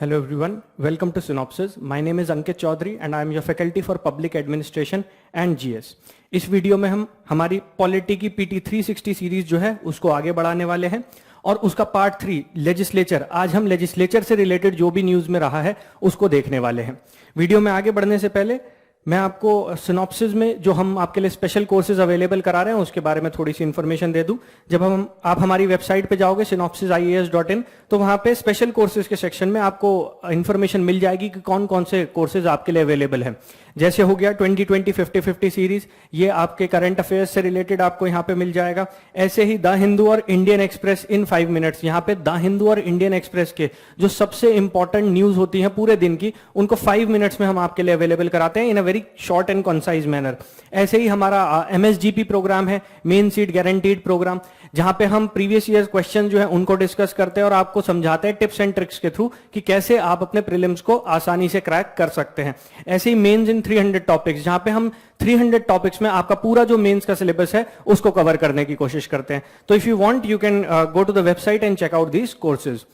Hello everyone, welcome to Synopsis. My name is Ankit Chaudhary and I am your faculty for Public Administration and GS. इस video में हम हमारी polity की PT 360 series जो है उसको आगे बढ़ाने वाले हैं और उसका पार्ट 3 लेजिस्लेचर, आज हम लेजिस्लेचर से रिलेटेड जो भी न्यूज में रहा है उसको देखने वाले हैं। वीडियो में आगे बढ़ने से पहले मैं आपको सिनॉप्सिस में जो हम आपके लिए स्पेशल कोर्सेज अवेलेबल करा रहे हैं उसके बारे में थोड़ी सी इन्फॉर्मेशन दे दूं। जब आप हमारी वेबसाइट पे जाओगे synopsisias.in तो वहां पे स्पेशल कोर्सेज के सेक्शन में आपको इन्फॉर्मेशन मिल जाएगी कि कौन कौन से कोर्सेज आपके लिए अवेलेबल हैं। जैसे हो गया 2020 50-50 सीरीज, ये आपके करंट अफेयर्स से रिलेटेड आपको यहाँ पे मिल जाएगा। ऐसे ही द हिंदू और इंडियन एक्सप्रेस इन 5 मिनट्स, यहाँ पे द हिंदू और इंडियन एक्सप्रेस के जो सबसे इंपॉर्टेंट न्यूज होती हैं पूरे दिन की, उनको 5 मिनट्स में हम आपके लिए अवेलेबल कराते हैं in a very short and concise manner. ऐसे ही हमारा MSGP प्रोग्राम है, मेन सीट गारंटीड प्रोग्राम, जहां पे हम प्रीवियस ईयर क्वेश्चन जो है उनको डिस्कस करते हैं और आपको समझाते हैं टिप्स एंड ट्रिक्स के थ्रू कि कैसे आप अपने प्रीलिम्स को आसानी से क्रैक कर सकते हैं। ऐसे ही मेंस इन 300 टॉपिक्स, जहां पे हम 300 टॉपिक्स में आपका पूरा जो मेंस का सिलेबस है उसको कवर करने की कोशिश करते हैं। तो if you want you can go to the website and check out these courses.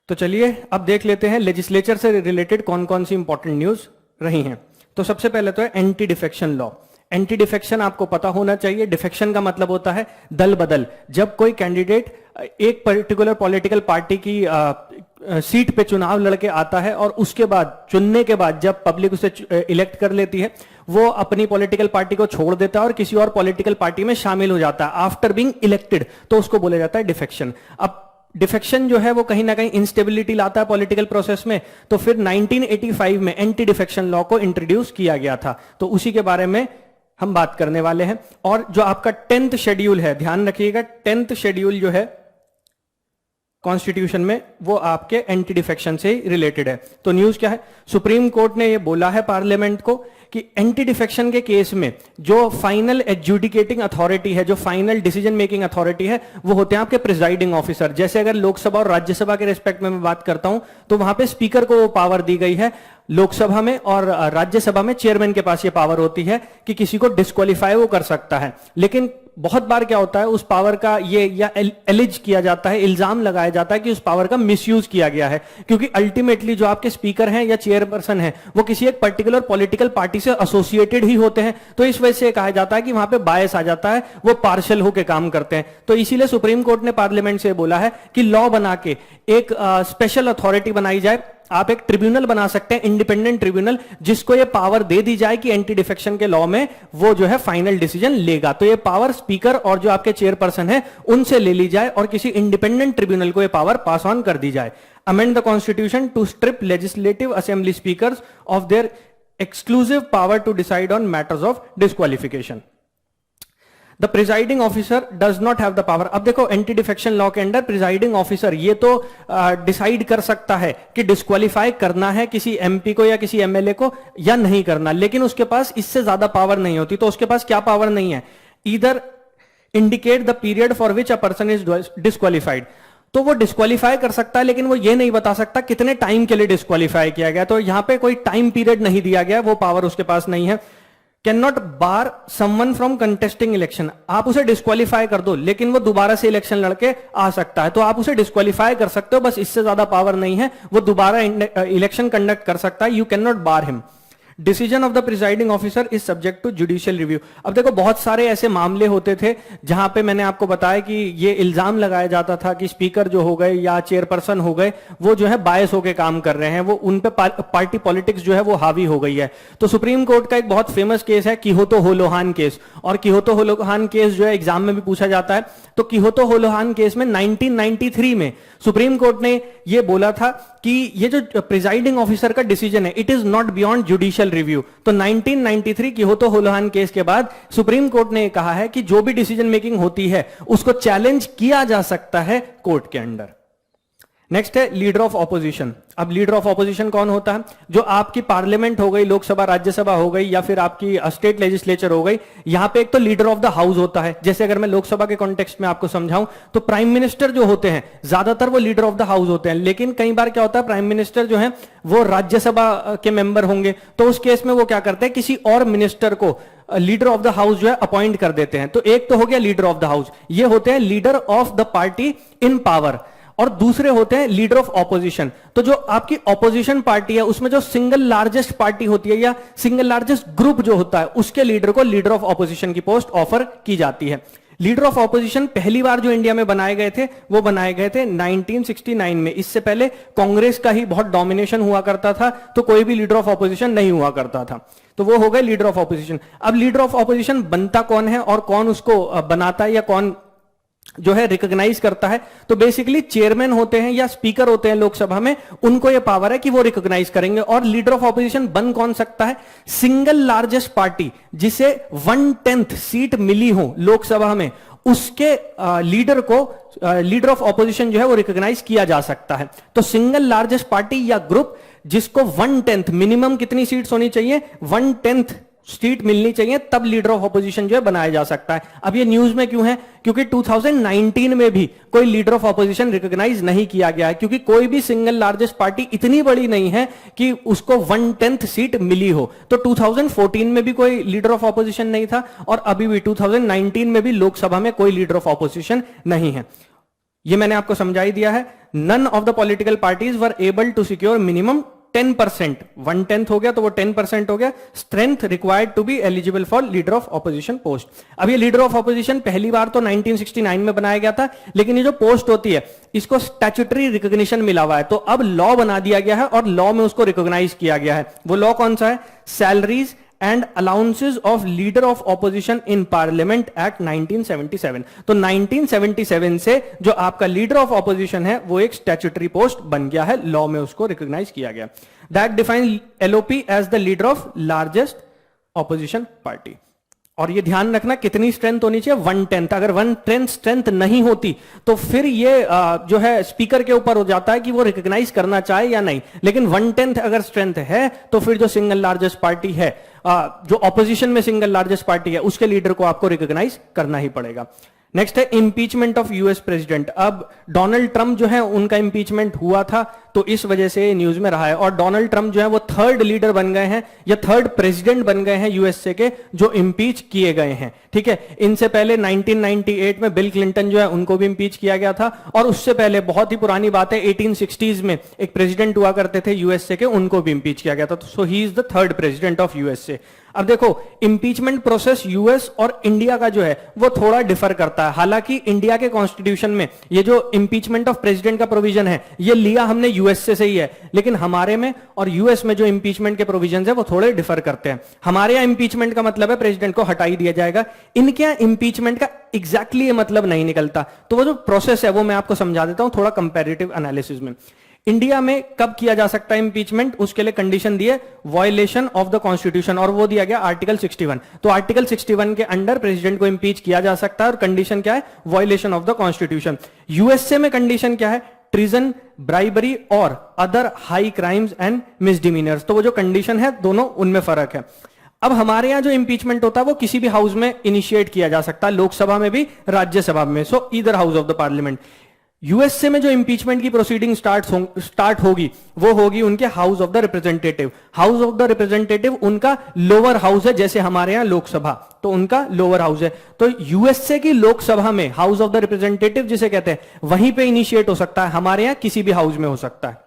तो चलिए अब देख लेते हैं लेजिस्लेचर से रिलेटेड कौन कौन सी इंपॉर्टेंट न्यूज रही हैं। तो सबसे पहले तो है anti defection law. Anti defection आपको पता होना चाहिए। डिफेक्शन का मतलब होता है दल बदल। जब कोई कैंडिडेट एक पर्टिकुलर पॉलिटिकल पार्टी की सीट पे चुनाव लड़के आता है और उसके बाद चुनने के बाद जब पब्लिक उसे इलेक्ट कर लेती है, वो अपनी पॉलिटिकल पार्टी को छोड़ देता है और किसी और पॉलिटिकल पार्टी में शामिल हो जाता है आफ्टर बीइंग इलेक्टेड, तो उसको बोला जाता है डिफेक्शन। अब डिफेक्शन जो है वो कहीं ना कहीं इंस्टेबिलिटी लाता है पॉलिटिकल प्रोसेस में, तो फिर 1985 में एंटी डिफेक्शन लॉ को इंट्रोड्यूस किया गया था। तो उसी के बारे में हम बात करने वाले हैं। और जो आपका 10th शेड्यूल है, ध्यान रखिएगा 10th शेड्यूल जो है कॉन्स्टिट्यूशन में, वो आपके एंटी डिफेक्शन से रिलेटेड है। तो न्यूज क्या है, सुप्रीम कोर्ट ने ये बोला है पार्लियामेंट को कि एंटी डिफेक्शन के केस में जो फाइनल एडजुडिकेटिंग अथॉरिटी है, जो फाइनल डिसीजन मेकिंग अथॉरिटी है, वो होते हैं आपके प्रिजाइडिंग ऑफिसर। जैसे अगर लोकसभा और राज्यसभा के रिस्पेक्ट में मैं बात करता हूं तो वहां पे स्पीकर को वो पावर दी गई है, लोकसभा में और राज्यसभा में चेयरमैन के पास ये पावर होती है कि किसी को डिस्क्वालीफाई वो कर सकता है। लेकिन बहुत बार क्या होता है, उस पावर का ये या एलिज किया जाता है, इल्जाम लगाया जाता है कि उस पावर का मिसयूज किया गया है, क्योंकि अल्टीमेटली जो आपके स्पीकर हैं या चेयरपर्सन हैं वो किसी एक पर्टिकुलर पॉलिटिकल पार्टी से एसोसिएटेड ही होते हैं। तो इस वजह से कहा जाता है कि वहां पे बायस आ जाता है, वो पार्शियल होकर काम करते हैं। तो इसीलिए सुप्रीम कोर्ट ने पार्लियामेंट से बोला है कि लॉ बना के एक स्पेशल अथॉरिटी बनाई जाए। आप एक ट्रिब्यूनल बना सकते हैं, इंडिपेंडेंट ट्रिब्यूनल, जिसको ये पावर दे दी जाए कि एंटी डिफेक्शन के लॉ में वो जो है फाइनल डिसीजन लेगा। तो ये पावर स्पीकर और जो आपके चेयरपर्सन है उनसे ले ली जाए और किसी इंडिपेंडेंट ट्रिब्यूनल को ये पावर पास ऑन कर दी जाए। Amend the constitution to strip legislative assembly speakers of their exclusive power to decide on matters of disqualification. The presiding officer does not have the power. अब देखो anti defection law के under presiding officer ये तो decide कर सकता है कि disqualify करना है किसी एमपी को या किसी एमएलए को या नहीं करना, लेकिन उसके पास इससे ज्यादा पावर नहीं होती। तो उसके पास क्या पावर नहीं है, either indicate the period for which a person is disqualified. तो वो डिस्क्वालीफाई कर सकता है, लेकिन वो ये नहीं बता सकता कितने टाइम के लिए डिस्क्वालीफाई किया गया। तो यहां पे कोई टाइम पीरियड नहीं दिया गया, वो पावर उसके पास नहीं है। Can not bar someone from contesting election. आप उसे डिस्क्वालीफाई कर दो लेकिन वो दोबारा से इलेक्शन लड़के आ सकता है, तो आप उसे डिस्क्वालीफाई कर सकते हो, बस इससे ज्यादा पावर नहीं है। वो दोबारा इलेक्शन कंडक्ट कर सकता है, you can not bar him. Decision of the presiding officer is subject to judicial review. अब देखो बहुत सारे ऐसे मामले होते थे जहां पे मैंने आपको बताया कि ये इल्जाम लगाया जाता था कि स्पीकर जो हो गए या चेयरपर्सन हो गए वो जो है बायस होकर काम कर रहे हैं, वो उन पे पार्टी पॉलिटिक्स जो है वो हावी हो गई है। तो सुप्रीम कोर्ट का एक बहुत फेमस केस है किहोतो होलोहान केस, और किहोतो होलोहान केस जो है एग्जाम में भी पूछा जाता है। तो किहोतो होलोहान केस में 1993 में सुप्रीम कोर्ट ने ये बोला था कि ये जो प्रिजाइडिंग ऑफिसर का डिसीजन है it is not beyond judicial review. तो 1993 किहोतो होलोहान केस के बाद सुप्रीम कोर्ट ने कहा है कि जो भी डिसीजन मेकिंग होती है उसको चैलेंज किया जा सकता है कोर्ट के अंडर। नेक्स्ट है लीडर ऑफ ऑपोजिशन। अब लीडर ऑफ ऑपोजिशन कौन होता है, जो आपकी पार्लियामेंट हो गई, लोकसभा राज्यसभा हो गई या फिर आपकी स्टेट लेजिस्लेचर हो गई, यहां पे एक तो लीडर ऑफ द हाउस होता है। जैसे अगर मैं लोकसभा के कॉन्टेक्स्ट में आपको समझाऊं तो प्राइम मिनिस्टर जो होते हैं ज्यादातर वो लीडर ऑफ द हाउस होते हैं, लेकिन कई बार क्या होता है प्राइम मिनिस्टर जो है वो राज्यसभा के मेंबर होंगे, तो उस केस में वो क्या करते हैं किसी और मिनिस्टर को लीडर ऑफ द हाउस जो है अपॉइंट कर देते हैं। तो एक तो हो गया लीडर ऑफ द हाउस, ये होते हैं leader of the party in power. और दूसरे होते हैं लीडर ऑफ ऑपोजिशन। तो जो आपकी ऑपोजिशन पार्टी है उसमें जो सिंगल लार्जेस्ट पार्टी होती है या सिंगल लार्जेस्ट ग्रुप जो होता है उसके लीडर को लीडर ऑफ ऑपोजिशन की पोस्ट ऑफर की जाती है। लीडर ऑफ ऑपोजिशन पहली बार जो इंडिया में बनाए गए थे वो बनाए गए थे 1969 में। इससे पहले कांग्रेस का ही बहुत डोमिनेशन हुआ करता था, तो कोई भी लीडर ऑफ ऑपोजिशन नहीं हुआ करता था। तो वो हो गए लीडर ऑफ ऑपोजिशन। अब लीडर ऑफ ऑपोजिशन बनता कौन है और कौन उसको बनाता है या कौन जो है रिकॉग्नाइज करता है? तो बेसिकली चेयरमैन होते हैं या स्पीकर होते हैं लोकसभा में, उनको यह पावर है कि वो रिकॉग्नाइज करेंगे। और लीडर ऑफ ऑपोजिशन बन कौन सकता है? सिंगल लार्जेस्ट पार्टी जिसे 1/10 सीट मिली हो लोकसभा में, उसके लीडर को लीडर ऑफ ऑपोजिशन जो है वो रिकॉग्नाइज किया जा सकता है। तो सिंगल लार्जेस्ट पार्टी या ग्रुप जिसको 1/10 मिनिमम कितनी सीट्स होनी चाहिए? 1/10 सीट मिलनी चाहिए, तब लीडर ऑफ ऑपोजिशन जो है बनाया जा सकता है। अब ये न्यूज में क्यों है? क्योंकि 2019 में भी कोई लीडर ऑफ ऑपोजिशन रिकॉग्नाइज नहीं किया गया है, क्योंकि कोई भी सिंगल लार्जेस्ट पार्टी इतनी बड़ी नहीं है कि उसको 1/10 सीट मिली हो। तो 2014 में भी कोई लीडर ऑफ ऑपोजिशन नहीं था और अभी भी 2019 में भी लोकसभा में कोई लीडर ऑफ ऑपोजिशन नहीं है। ये मैंने आपको समझाई दिया है। None of the political parties were able to secure minimum 10%, 1/10 हो गया तो वो 10% हो गया, strength required to be eligible for leader of opposition post. अब ये लीडर ऑफ ऑपोजिशन पहली बार तो 1969 में बनाया गया था, लेकिन ये जो पोस्ट होती है इसको स्टैट्यूटरी रिकॉग्निशन मिला हुआ है, तो अब लॉ बना दिया गया है और लॉ में उसको रिकॉग्नाइज किया गया है। वो लॉ कौन सा है? Salaries and allowances of leader of opposition in parliament act 1977। तो 1977 से जो आपका लीडर ऑफ ऑपोजिशन है वो एक स्टैट्यूटरी पोस्ट बन गया है, लॉ में उसको रिकॉग्नाइज किया गया। That define LOP as the leader of largest opposition party. और ये ध्यान रखना कितनी स्ट्रेंथ होनी चाहिए? 1/10। अगर 1/10 स्ट्रेंथ नहीं होती तो फिर ये जो है स्पीकर के ऊपर हो जाता है कि वो रिकॉग्नाइज करना चाहे या नहीं। लेकिन 1/10 अगर स्ट्रेंथ है तो फिर जो सिंगल लार्जेस्ट पार्टी है, जो ऑपोजिशन में सिंगल लार्जेस्ट पार्टी है, उसके लीडर को आपको रिकॉग्नाइज करना ही पड़ेगा। नेक्स्ट है इंपीचमेंट ऑफ यूएस प्रेसिडेंट। अब डोनाल्ड ट्रंप जो है उनका इंपीचमेंट हुआ था, तो इस वजह से न्यूज में रहा है। और डोनाल्ड ट्रंप जो है वो थर्ड लीडर बन गए हैं या थर्ड प्रेसिडेंट बन गए हैं यूएसए के जो इंपीच किए गए हैं। ठीक है, इनसे पहले 1998 में बिल क्लिंटन जो है उनको भी इंपीच किया गया था, और उससे पहले बहुत ही पुरानी बात है 1860s में एक प्रेसिडेंट हुआ करते थे यूएसए के, उनको भी इंपीच किया गया था। So he is the third president of USA. अब देखो इंपीचमेंट प्रोसेस यूएस और इंडिया का जो है वो थोड़ा डिफर करता है। हालांकि इंडिया के कॉन्स्टिट्यूशन में ये जो इंपीचमेंट ऑफ प्रेसिडेंट का प्रोविजन है ये लिया हमने यूएसए से ही है, लेकिन हमारे में और यूएस में जो इंपीचमेंट के प्रोविजन है वो थोड़े डिफर करते हैं। हमारे यहां इंपीचमेंट का मतलब है प्रेसिडेंट को हटा ही दिया जाएगा, इनके यहां इंपीचमेंट का एग्जैक्टली ये मतलब नहीं निकलता। तो वो जो प्रोसेस है वो मैं आपको समझा देता हूं थोड़ा कंपैरेटिव एनालिसिस में। इंडिया में कब किया जा सकता है इंपीचमेंट? उसके लिए कंडीशन दिए वायलेशन ऑफ द कॉन्स्टिट्यूशन, और वो दिया गया आर्टिकल 61। तो आर्टिकल 61 के अंडर प्रेसिडेंट को इंपीच किया जा सकता है, और कंडीशन क्या है? Violation of the constitution. USA में कंडीशन क्या है? ट्रीजन, ब्राइबरी और अदर हाई क्राइम्स एंड मिसडिमीनर्स। तो वो जो कंडीशन है दोनों उनमें फर्क है। अब हमारे यहां जो इंपीचमेंट होता है वो किसी भी हाउस में इनिशिएट किया जा सकता है, लोकसभा में भी, राज्यसभा में, सो either house of the parliament. USA में जो इंपीचमेंट की प्रोसीडिंग स्टार्ट होगी वो होगी उनके house of the representative. House of the representative उनका लोअर हाउस है, जैसे हमारे यहां लोकसभा, तो उनका लोअर हाउस है। तो यूएसए की लोकसभा में हाउस ऑफ द रिप्रेजेंटेटिव जिसे कहते हैं वहीं पे इनिशिएट हो सकता है, हमारे यहां किसी भी हाउस में हो सकता है।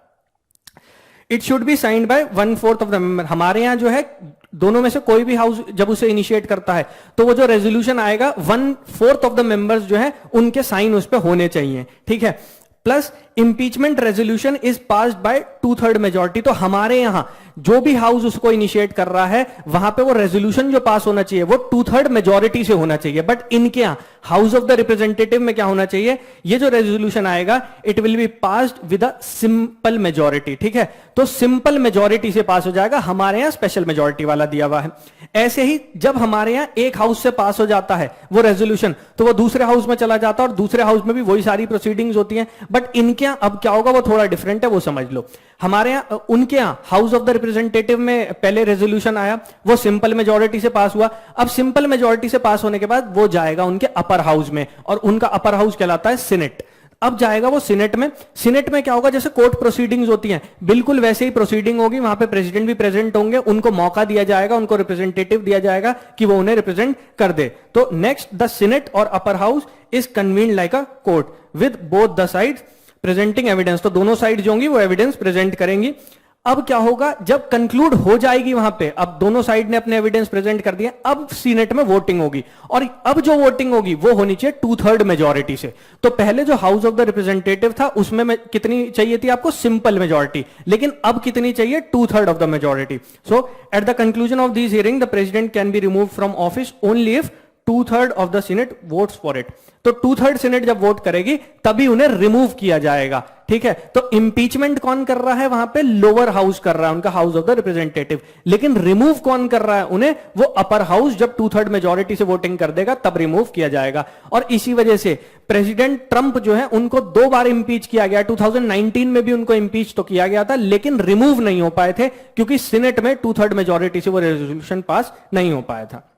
It should be signed by 1/4 of the member. हमारे यहां जो है दोनों में से कोई भी हाउस जब उसे इनिशिएट करता है तो वो जो रेजोल्यूशन आएगा 1/4 ऑफ द मेंबर्स जो है उनके साइन उस पर होने चाहिए। ठीक है, plus impeachment resolution is passed by 2/3 majority. तो हमारे यहां जो भी हाउस उसको इनिशिएट कर रहा है वहां पे वो रेजोल्यूशन जो पास होना चाहिए वो 2/3 मेजोरिटी से होना चाहिए। बट इनके यहां हाउस ऑफ द रिप्रेजेंटेटिव में क्या होना चाहिए? ये जो रेजोल्यूशन आएगा it will be passed with a simple majority. ठीक है, तो सिंपल मेजोरिटी से पास हो जाएगा, हमारे यहां स्पेशल मेजोरिटी वाला दिया हुआ है। ऐसे ही जब हमारे यहां एक हाउस से पास हो जाता है वो रेजोल्यूशन, तो वो दूसरे हाउस में चला जाता है और दूसरे हाउस में भी वही सारी प्रोसीडिंग्स होती हैं। बट इनके यहां अब क्या होगा वो थोड़ा डिफरेंट है, वो समझ लो। हमारे यहां उनके यहां हाउस ऑफ द रिप्रेजेंटेटिव में पहले रेजोल्यूशन आया, वो सिंपल मेजोरिटी से पास हुआ। अब सिंपल मेजोरिटी से पास होने के बाद वो जाएगा उनके अपर हाउस में, और उनका अपर हाउस कहलाता है सीनेट। अब जाएगा वो सीनेट में। सीनेट में क्या होगा? जैसे कोर्ट प्रोसीडिंग्स होती हैं बिल्कुल वैसे ही प्रोसीडिंग होगी, वहां पे प्रेसिडेंट भी प्रेजेंट होंगे, उनको मौका दिया जाएगा, उनको रिप्रेजेंटेटिव दिया जाएगा कि वो उन्हें रिप्रेजेंट कर दे। तो नेक्स्ट द सीनेट और upper house is convened like a court with both the sides presenting evidence, तो दोनों साइड जो होंगी वो एविडेंस प्रेजेंट करेंगी। अब क्या होगा, जब कंक्लूड हो जाएगी वहां पे, अब दोनों साइड ने अपने एविडेंस प्रेजेंट कर दिए, अब सीनेट में वोटिंग होगी, और अब जो वोटिंग होगी वो होनी चाहिए 2/3 मेजॉरिटी से। तो पहले जो हाउस ऑफ द रिप्रेजेंटेटिव था उसमें कितनी चाहिए थी आपको, सिंपल मेजॉरिटी, लेकिन अब कितनी चाहिए, 2/3 of the majority. So at the conclusion of this hearing the president can be remove from office only if 2/3 of the senate votes for it. तो 2/3 सीनेट जब वोट करेगी तभी उन्हें रिमूव किया जाएगा, ठीक है। तो इंपीचमेंट कौन कर रहा है वहां पे, लोअर हाउस कर रहा है, उनका हाउस ऑफ द रिप्रेजेंटेटिव, लेकिन रिमूव कौन कर रहा है उन्हें, वो अपर हाउस जब 2/3 मेजॉरिटी से वोटिंग कर देगा तब रिमूव किया जाएगा। और इसी वजह से प्रेसिडेंट ट्रंप जो है उनको 2 बार इंपीच किया गया, 2019 में भी उनको इंपीच तो किया गया था, लेकिन रिमूव नहीं हो पाए थे क्योंकि सीनेट में 2/3 मेजॉरिटी से वो रेजोल्यूशन पास नहीं हो पाया था।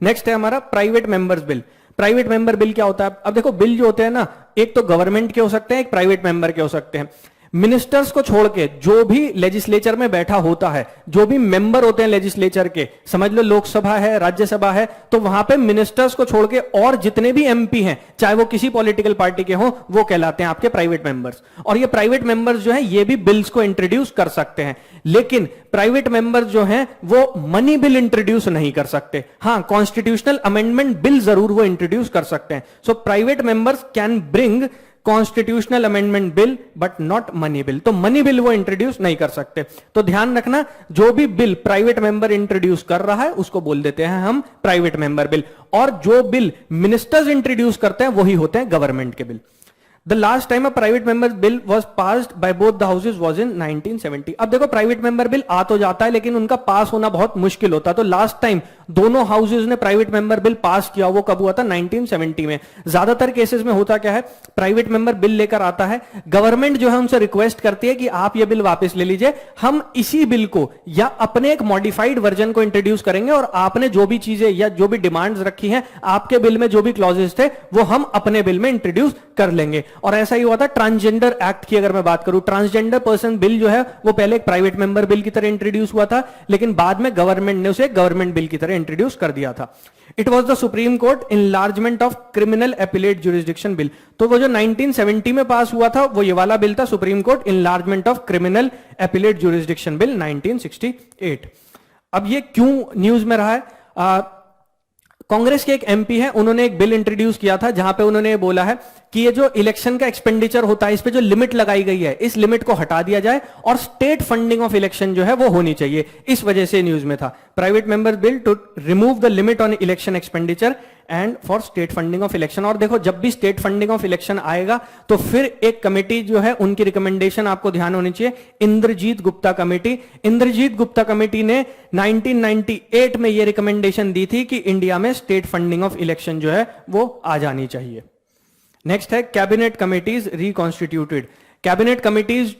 नेक्स्ट है हमारा private members bill. Private member bill क्या होता है, अब देखो बिल जो होते हैं ना, एक तो गवर्नमेंट के हो सकते हैं, एक प्राइवेट मेंबर के हो सकते हैं। मिनिस्टर्स को छोड़ के जो भी लेजिस्लेचर में बैठा होता है, जो भी मेंबर होते हैं लेजिस्लेचर के, समझ लो लोकसभा है, राज्यसभा है, तो वहां पे मिनिस्टर्स को छोड़ के और जितने भी एमपी हैं, चाहे वो किसी पॉलिटिकल पार्टी के हों, वो कहलाते हैं आपके प्राइवेट मेंबर्स। और ये प्राइवेट मेंबर्स जो है ये भी बिल्स को इंट्रोड्यूस कर सकते हैं, लेकिन प्राइवेट मेंबर्स जो हैं वो मनी बिल इंट्रोड्यूस नहीं कर सकते। हां, कॉन्स्टिट्यूशनल अमेंडमेंट बिल जरूर वो इंट्रोड्यूस कर सकते हैं। So private members can bring constitutional amendment bill but not money bill. तो मनी बिल वो इंट्रोड्यूस नहीं कर सकते। तो ध्यान रखना, जो भी बिल प्राइवेट मेंबर इंट्रोड्यूस कर रहा है उसको बोल देते हैं हम प्राइवेट मेंबर बिल, और जो बिल मिनिस्टर्स इंट्रोड्यूस करते हैं वही होते हैं गवर्नमेंट के bill. The last time a private member bill was passed by both the houses was in 1970। अब देखो प्राइवेट मेंबर बिल आ तो जाता है लेकिन उनका पास होना बहुत मुश्किल होता है। तो लास्ट टाइम दोनों हाउसेज ने प्राइवेट मेंबर बिल पास किया, वो कब हुआ था, 1970 में। ज्यादातर केसेस में होता क्या है, प्राइवेट मेंबर बिल लेकर आता है, गवर्नमेंट जो है उनसे रिक्वेस्ट करती है कि आप ये बिल वापस ले लीजिए, हम इसी बिल को या अपने एक मॉडिफाइड वर्जन को इंट्रोड्यूस करेंगे और आपने जो भी चीजें या जो भी डिमांड्स रखी हैं, आपके बिल में जो भी क्लॉजेस थे वो हम अपने बिल में इंट्रोड्यूस कर लेंगे। और ऐसा ही हुआ था ट्रांसजेंडर एक्ट की अगर मैं बात करूं, ट्रांसजेंडर पर्सन बिल जो है वो पहले एक प्राइवेट मेंबर बिल की तरह इंट्रोड्यूस हुआ था, लेकिन बाद में गवर्नमेंट ने उसे गवर्नमेंट बिल की तरह इंट्रोड्यूस कर दिया था। It was the supreme court enlargement of criminal appellate jurisdiction bill. तो वो जो 1970 में पास हुआ था वो ये वाला बिल था, supreme court enlargement of criminal appellate jurisdiction bill 1968। अब ये क्यों न्यूज में रहा है, कांग्रेस के एक एमपी हैं, उन्होंने एक बिल इंट्रोड्यूस किया था जहां पे उन्होंने बोला है कि ये जो इलेक्शन का एक्सपेंडिचर होता है, इस पे जो लिमिट लगाई गई है, इस लिमिट को हटा दिया जाए और स्टेट फंडिंग ऑफ इलेक्शन जो है वो होनी चाहिए। इस वजह से न्यूज में था private member bill to remove the limit on election expenditure and for state funding of election. और देखो जब भी स्टेट फंडिंग ऑफ इलेक्शन आएगा तो फिर एक कमेटी जो है उनकी रिकमेंडेशन आपको ध्यान होनी चाहिए, इंद्रजीत गुप्ता कमेटी। इंद्रजीत गुप्ता कमेटी ने 1998 में यह रिकमेंडेशन दी थी कि इंडिया में स्टेट फंडिंग ऑफ इलेक्शन जो है वो आ जानी चाहिए। नेक्स्ट है cabinet committees reconstituted. Cabinet committees,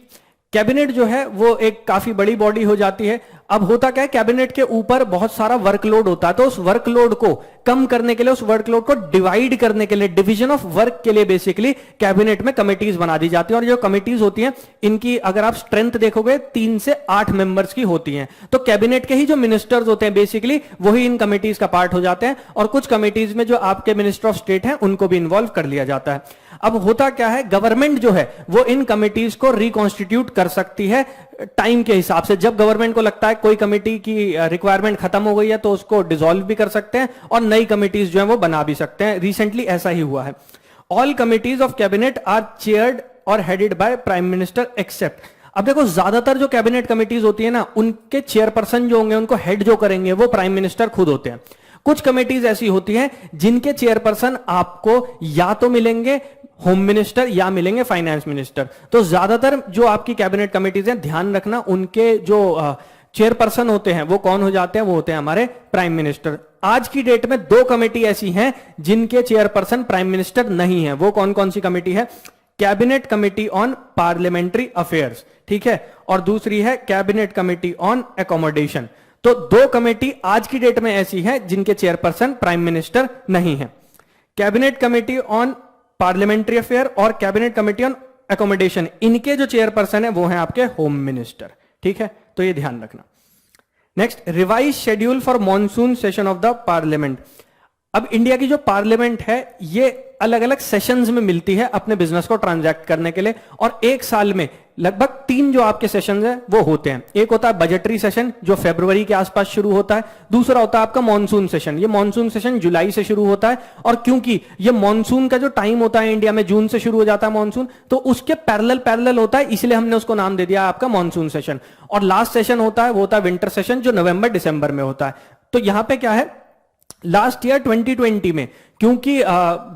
cabinet जो है वो एक काफी बड़ी बॉडी हो जाती है। अब होता क्या है, कैबिनेट के ऊपर बहुत सारा वर्कलोड होता है, तो उस वर्कलोड को कम करने के लिए, उस वर्कलोड को डिवाइड करने के लिए, डिवीजन ऑफ वर्क के लिए बेसिकली कैबिनेट में कमिटीज बना दी जाती है। और जो कमिटीज होती हैं इनकी अगर आप स्ट्रेंथ देखोगे 3 से 8 मेंबर्स की होती हैं। तो कैबिनेट के ही जो मिनिस्टर्स होते हैं बेसिकली वही इन कमिटीज का पार्ट हो जाते हैं, और कुछ कमिटीज में जो आपके मिनिस्टर ऑफ स्टेट हैं उनको भी इन्वॉल्व कर लिया जाता है। अब होता क्या है, गवर्नमेंट जो है वो इन कमिटीज को रिकॉन्स्टिट्यूट कर सकती है टाइम के हिसाब से। जब गवर्नमेंट को लगता है कोई कमेटी की रिक्वायरमेंट खत्म हो गई है तो उसको डिसॉल्व भी कर सकते हैं और नई कमिटीज जो है वो बना भी सकते हैं। रिसेंटली ऐसा ही हुआ है। All committees of cabinet are chaired और headed by prime minister except. अब देखो ज्यादातर जो कैबिनेट कमिटीज होती है ना, उनके चेयरपर्सन जो होंगे, उनको हेड जो करेंगे वो प्राइम मिनिस्टर खुद होते हैं। कुछ कमिटीज ऐसी होती हैं जिनके चेयरपर्सन आपको या तो मिलेंगे होम मिनिस्टर या मिलेंगे फाइनेंस मिनिस्टर। तो ज्यादातर जो आपकी कैबिनेट कमिटीज हैं, ध्यान रखना उनके जो चेयरपर्सन होते हैं वो कौन हो जाते हैं, वो होते हैं हमारे प्राइम मिनिस्टर। आज की डेट में 2 कमेटी ऐसी हैं जिनके चेयरपर्सन प्राइम मिनिस्टर नहीं है। वो कौन कौन सी कमेटी है, cabinet committee on parliamentary affairs, ठीक है, और दूसरी है कैबिनेट कमेटी ऑन एकोमोडेशन। तो 2 कमेटी आज की डेट में ऐसी है जिनके चेयरपर्सन प्राइम मिनिस्टर नहीं है, cabinet committee on parliamentary affair और कैबिनेट कमेटी ऑन एकोमोडेशन। इनके जो चेयरपर्सन है वो है आपके होम मिनिस्टर, ठीक है, तो ये ध्यान रखना। Next, revise schedule for monsoon session of the parliament. अब इंडिया की जो पार्लियामेंट है ये अलग अलग सेशंस में मिलती है अपने बिजनेस को ट्रांजैक्ट करने के लिए, और एक साल में लगभग 3 जो आपके सेशंस हैं वो होते हैं। एक होता है बजटरी सेशन जो फरवरी के आसपास शुरू होता है, दूसरा होता है आपका मॉनसून सेशन। ये मॉनसून सेशन जुलाई से शुरू होता है, और क्योंकि ये मॉनसून का जो टाइम होता है इंडिया में जून से शुरू हो जाता है मॉनसून, तो उसके पैरेलल होता है, इसलिए हमने उसको नाम दे दिया आपका मॉनसून सेशन। और लास्ट सेशन होता है वो होता है विंटर सेशन जो नवंबर दिसंबर में होता है। तो यहां पे क्या है, लास्ट ईयर 2020 में क्योंकि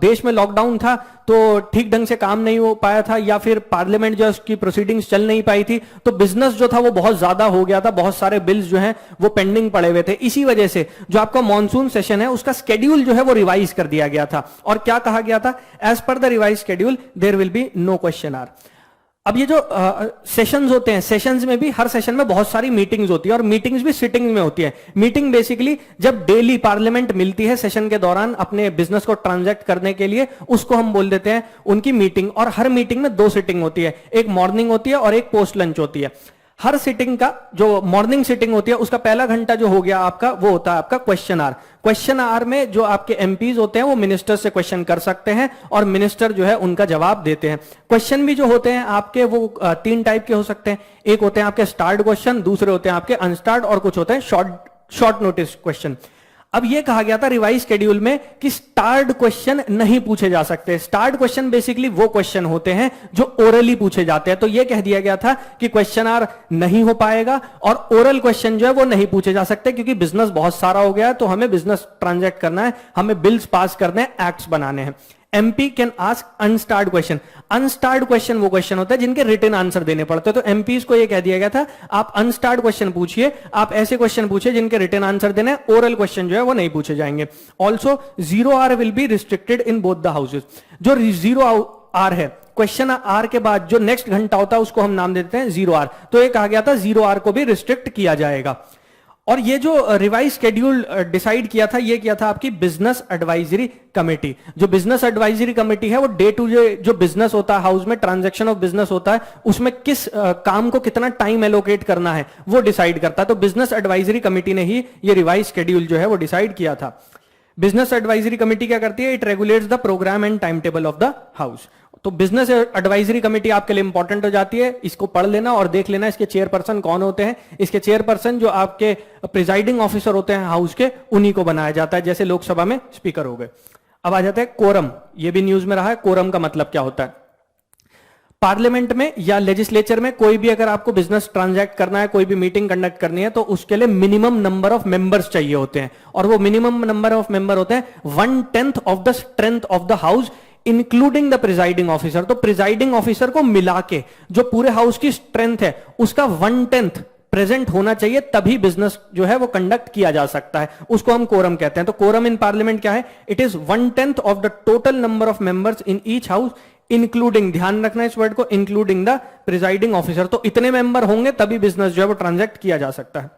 देश में लॉकडाउन था तो ठीक ढंग से काम नहीं हो पाया था, या फिर पार्लियामेंट जो उसकी प्रोसीडिंग्स चल नहीं पाई थी, तो बिजनेस जो था वो बहुत ज्यादा हो गया था, बहुत सारे बिल्स जो हैं वो पेंडिंग पड़े हुए थे। इसी वजह से जो आपका मॉनसून सेशन है उसका स्केड्यूल जो है वो रिवाइज कर दिया गया था, और क्या कहा गया था, as per the revise schedule there will be no question hour. अब ये जो सेशंस होते हैं, सेशंस में भी हर सेशन में बहुत सारी मीटिंग्स होती है, और मीटिंग्स भी सिटिंग में होती है। मीटिंग बेसिकली जब डेली पार्लियामेंट मिलती है सेशन के दौरान अपने बिजनेस को ट्रांजैक्ट करने के लिए, उसको हम बोल देते हैं उनकी मीटिंग। और हर मीटिंग में 2 सिटिंग होती है, एक मॉर्निंग होती है और एक पोस्ट लंच होती है। हर सिटिंग का जो मॉर्निंग सिटिंग होती है उसका पहला घंटा जो हो गया आपका, वो होता है आपका क्वेश्चन आवर। क्वेश्चन आवर में जो आपके एमपीज होते हैं वो मिनिस्टर से क्वेश्चन कर सकते हैं, और मिनिस्टर जो है उनका जवाब देते हैं। क्वेश्चन भी जो होते हैं आपके वो 3 टाइप के हो सकते हैं। एक होते हैं आपके स्टार्ट क्वेश्चन, दूसरे होते हैं आपके अनस्टार्ट, और कुछ होते हैं शॉर्ट नोटिस क्वेश्चन। अब ये कहा गया था रिवाइज शेड्यूल में कि स्टार्ड क्वेश्चन नहीं पूछे जा सकते। स्टार्ड क्वेश्चन बेसिकली वो क्वेश्चन होते हैं जो ओरली पूछे जाते हैं। तो ये कह दिया गया था कि क्वेश्चन आर नहीं हो पाएगा, और ओरल क्वेश्चन जो है वो नहीं पूछे जा सकते, क्योंकि बिजनेस बहुत सारा हो गया है, तो हमें बिजनेस ट्रांजैक्ट करना है, हमें बिल्स पास करने हैं, एक्ट्स बनाने हैं। MP can ask unstarred question. Unstarred question वो क्वेश्चन होता है जिनके रिटन आंसर देने पड़ते हैं। तो एमपीज को ये कह दिया गया था आप अनस्टार्ड क्वेश्चन पूछिए, आप ऐसे क्वेश्चन पूछिए जिनके रिटन आंसर देने, ओरल क्वेश्चन जो है वो नहीं पूछे जाएंगे। Also 0 hour will be restricted in both the houses. जो 0 आवर है, क्वेश्चन आर के बाद जो नेक्स्ट घंटा होता है उसको हम नाम देते हैं 0 आवर। तो ये कहा गया था 0 आवर को भी रिस्ट्रिक्ट किया जाएगा। और ये जो रिवाइज शेड्यूल डिसाइड किया था, ये किया था आपकी बिजनेस एडवाइजरी कमेटी। जो बिजनेस एडवाइजरी कमेटी है वो डे टू डे जो बिजनेस होता है, हाउस में ट्रांजैक्शन ऑफ बिजनेस होता है, उसमें किस काम को कितना टाइम एलोकेट करना है वो डिसाइड करता है। तो बिजनेस एडवाइजरी कमेटी ने ही ये रिवाइज शेड्यूल जो है वो डिसाइड किया था। बिजनेस एडवाइजरी कमेटी क्या करती है, it regulates the programme and time table of the house. तो बिजनेस एडवाइजरी कमेटी आपके लिए इंपॉर्टेंट हो जाती है, इसको पढ़ लेना और देख लेना इसके चेयरपर्सन कौन होते हैं। इसके चेयरपर्सन जो आपके प्रिजाइडिंग ऑफिसर होते हैं हाउस के, उन्हीं को बनाया जाता है, जैसे लोकसभा में स्पीकर हो गए। अब आ जाता है कोरम। ये भी न्यूज में रहा है, कोरम का मतलब क्या होता है। पार्लियामेंट में या लेजिस्लेचर में कोई भी अगर आपको बिजनेस ट्रांजैक्ट करना है, कोई भी मीटिंग कंडक्ट करनी है, तो उसके लिए मिनिमम नंबर ऑफ मेंबर्स चाहिए होते हैं, और वो मिनिमम नंबर ऑफ मेंबर होते हैं 1/10 of the strength of the house including the presiding officer. तो प्रिजाइडिंग ऑफिसर को मिला के जो पूरे हाउस की स्ट्रेंथ है उसका 1/10 प्रेजेंट होना चाहिए, तभी बिजनेस जो है वो कंडक्ट किया जा सकता है। उसको हम कोरम कहते हैं। तो कोरम इन पार्लियामेंट क्या है, it is 1/10 of the total number of members in each house including, ध्यान रखना इस वर्ड को, इंक्लूडिंग द प्रिजाइडिंग ऑफिसर। तो इतने मेंबर होंगे तभी बिजनेस जो है वो ट्रांजैक्ट किया जा सकता है।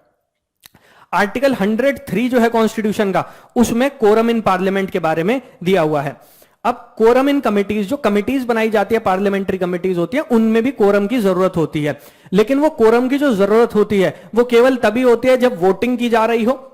आर्टिकल 103 जो है कॉन्स्टिट्यूशन का, उसमें कोरम इन पार्लियामेंट के बारे में दिया हुआ है। अब कोरम इन कमिटीज, जो कमिटीज बनाई जाती है, पार्लियामेंट्री कमिटीज होती है, उनमें भी कोरम की जरूरत होती है। लेकिन वो कोरम की जो जरूरत होती है वो केवल तभी होती है जब वोटिंग की जा रही हो।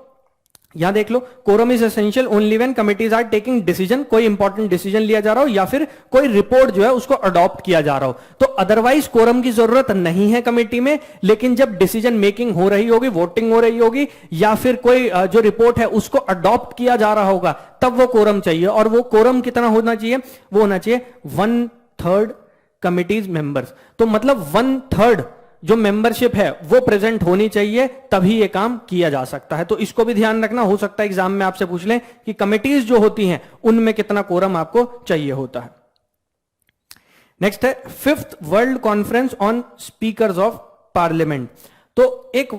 यहां देख लो, quorum is essential only when committees are taking decision, कोई इंपॉर्टेंट डिसीजन लिया जा रहा हो या फिर कोई रिपोर्ट जो है उसको अडॉप्ट किया जा रहा हो। तो अदरवाइज कोरम की जरूरत नहीं है कमेटी में, लेकिन जब डिसीजन मेकिंग हो रही होगी, वोटिंग हो रही होगी, या फिर कोई जो रिपोर्ट है उसको अडॉप्ट किया जा रहा होगा, तब वो कोरम चाहिए। और वो कोरम कितना होना चाहिए, वो होना चाहिए 1/3 कमिटीज मेंबर्स। तो मतलब 1/3 जो मेंबरशिप है वो प्रेजेंट होनी चाहिए, तभी ये काम किया जा सकता है। तो इसको भी ध्यान रखना, हो सकता है एग्जाम में आपसे पूछ लें कि कमिटीज जो होती हैं उनमें कितना कोरम आपको चाहिए होता है। नेक्स्ट है 5th world conference on speakers of parliament. तो एक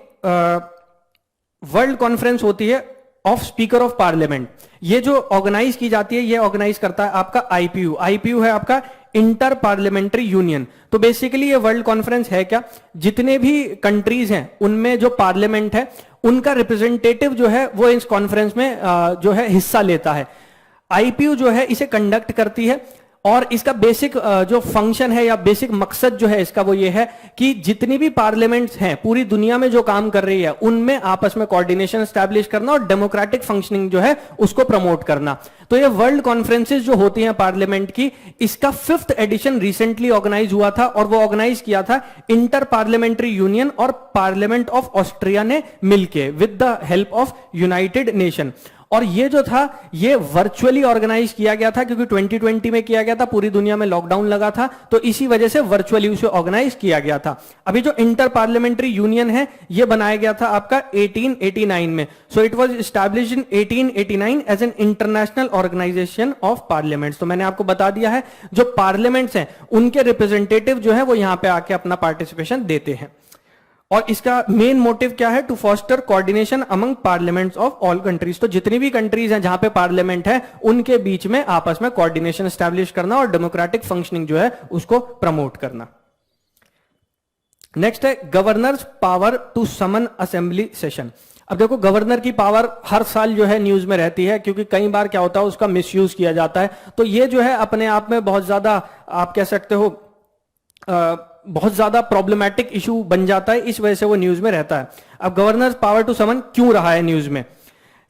वर्ल्ड कॉन्फ्रेंस होती है ऑफ स्पीकर ऑफ पार्लियामेंट। ये जो ऑर्गेनाइज की जाती है, ये ऑर्गेनाइज करता है आपका आईपीयू। आईपीयू है आपका इंटर पार्लियामेंट्री यूनियन। तो बेसिकली ये वर्ल्ड कॉन्फ्रेंस है क्या, जितने भी कंट्रीज हैं उनमें जो पार्लियामेंट है उनका रिप्रेजेंटेटिव जो है वो इस कॉन्फ्रेंस में जो है हिस्सा लेता है। आईपीयू जो है इसे कंडक्ट करती है, और इसका बेसिक जो फंक्शन है या बेसिक मकसद जो है इसका वो ये है कि जितनी भी पार्लियामेंट्स हैं पूरी दुनिया में जो काम कर रही है उनमें आपस में कोऑर्डिनेशन एस्टैब्लिश करना और डेमोक्रेटिक फंक्शनिंग जो है उसको प्रमोट करना। तो ये वर्ल्ड कॉन्फ्रेंसेस जो होती हैं पार्लियामेंट की, इसका 5th एडिशन रिसेंटली ऑर्गेनाइज हुआ था और वो ऑर्गेनाइज किया था इंटर पार्लियामेंट्री यूनियन और पार्लियामेंट ऑफ ऑस्ट्रिया ने मिलके with the help of United nation. और ये जो था ये वर्चुअली ऑर्गेनाइज किया गया था क्योंकि 2020 में किया गया था, पूरी दुनिया में लॉकडाउन लगा था, तो इसी वजह से वर्चुअली उसे ऑर्गेनाइज किया गया था। अभी जो इंटर पार्लियामेंट्री यूनियन है ये बनाया गया था आपका 1889 में। So it was established in 1889 as an international organisation of parliaments. तो मैंने आपको बता दिया है जो पार्लियामेंट्स हैं उनके रिप्रेजेंटेटिव जो है वो यहां पे आके अपना पार्टिसिपेशन देते हैं। और इसका मेन मोटिव क्या है? To foster coordination among parliaments of all countries. तो जितनी भी कंट्रीज हैं जहां पे पार्लियामेंट है उनके बीच में आपस में कोऑर्डिनेशन एस्टैब्लिश करना और डेमोक्रेटिक फंक्शनिंग जो है उसको प्रमोट करना। नेक्स्ट है governors power to summon assembly session. अब देखो गवर्नर की पावर हर साल जो है न्यूज में रहती है क्योंकि कई बार क्या होता है उसका मिसयूज किया जाता है। तो ये जो है अपने आप में बहुत ज्यादा आप कह सकते हो बहुत ज्यादा प्रॉब्लमैटिक इशू बन जाता है, इस वजह से वो न्यूज में रहता है। अब गवर्नर्स पावर टू समन क्यों रहा है न्यूज में?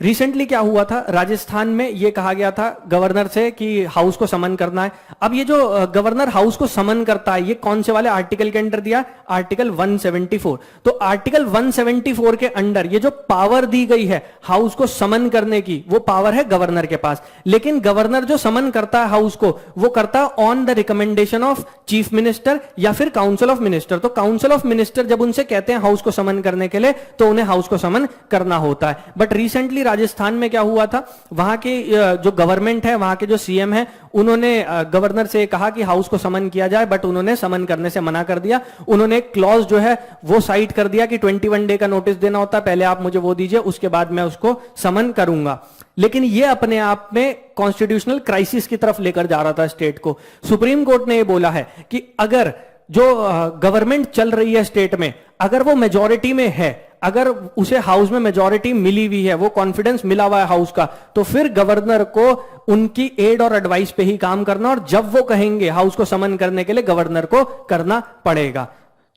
रिसेंटली क्या हुआ था, राजस्थान में ये कहा गया था गवर्नर से कि हाउस को समन करना है। अब ये जो गवर्नर हाउस को समन करता है ये कौन से वाले आर्टिकल के अंडर दिया? आर्टिकल 174। तो आर्टिकल 174 के अंडर ये जो पावर दी गई है हाउस को समन करने की, वो पावर है गवर्नर के पास। लेकिन गवर्नर जो समन करता है हाउस को वो करता है on the recommendation of chief minister या फिर काउंसिल ऑफ मिनिस्टर। तो काउंसिल ऑफ मिनिस्टर जब उनसे कहते हैं हाउस को समन करने के लिए तो उन्हें हाउस को समन करना होता है। बट रिसेंटली राजस्थान में क्या हुआ था, वहां के जो गवर्नमेंट है वहां के जो सीएम है उन्होंने गवर्नर से कहा कि हाउस को समन किया जाए, बट उन्होंने समन करने से मना कर दिया। उन्होंने एक क्लॉज जो है वो साइट कर दिया कि 21 डे का नोटिस देना होता है, पहले आप मुझे वो दीजिए उसके बाद मैं उसको समन करूंगा। लेकिन ये अपने आप में कॉन्स्टिट्यूशनल क्राइसिस की तरफ लेकर जा रहा था स्टेट को। सुप्रीम कोर्ट ने ये बोला है कि अगर जो गवर्नमेंट चल रही है स्टेट में अगर वो मेजॉरिटी में है, अगर उसे हाउस में मेजॉरिटी मिली हुई है, वो कॉन्फिडेंस मिला हुआ है हाउस का, तो फिर गवर्नर को उनकी एड और एडवाइस पे ही काम करना और जब वो कहेंगे हाउस को समन करने के लिए गवर्नर को करना पड़ेगा।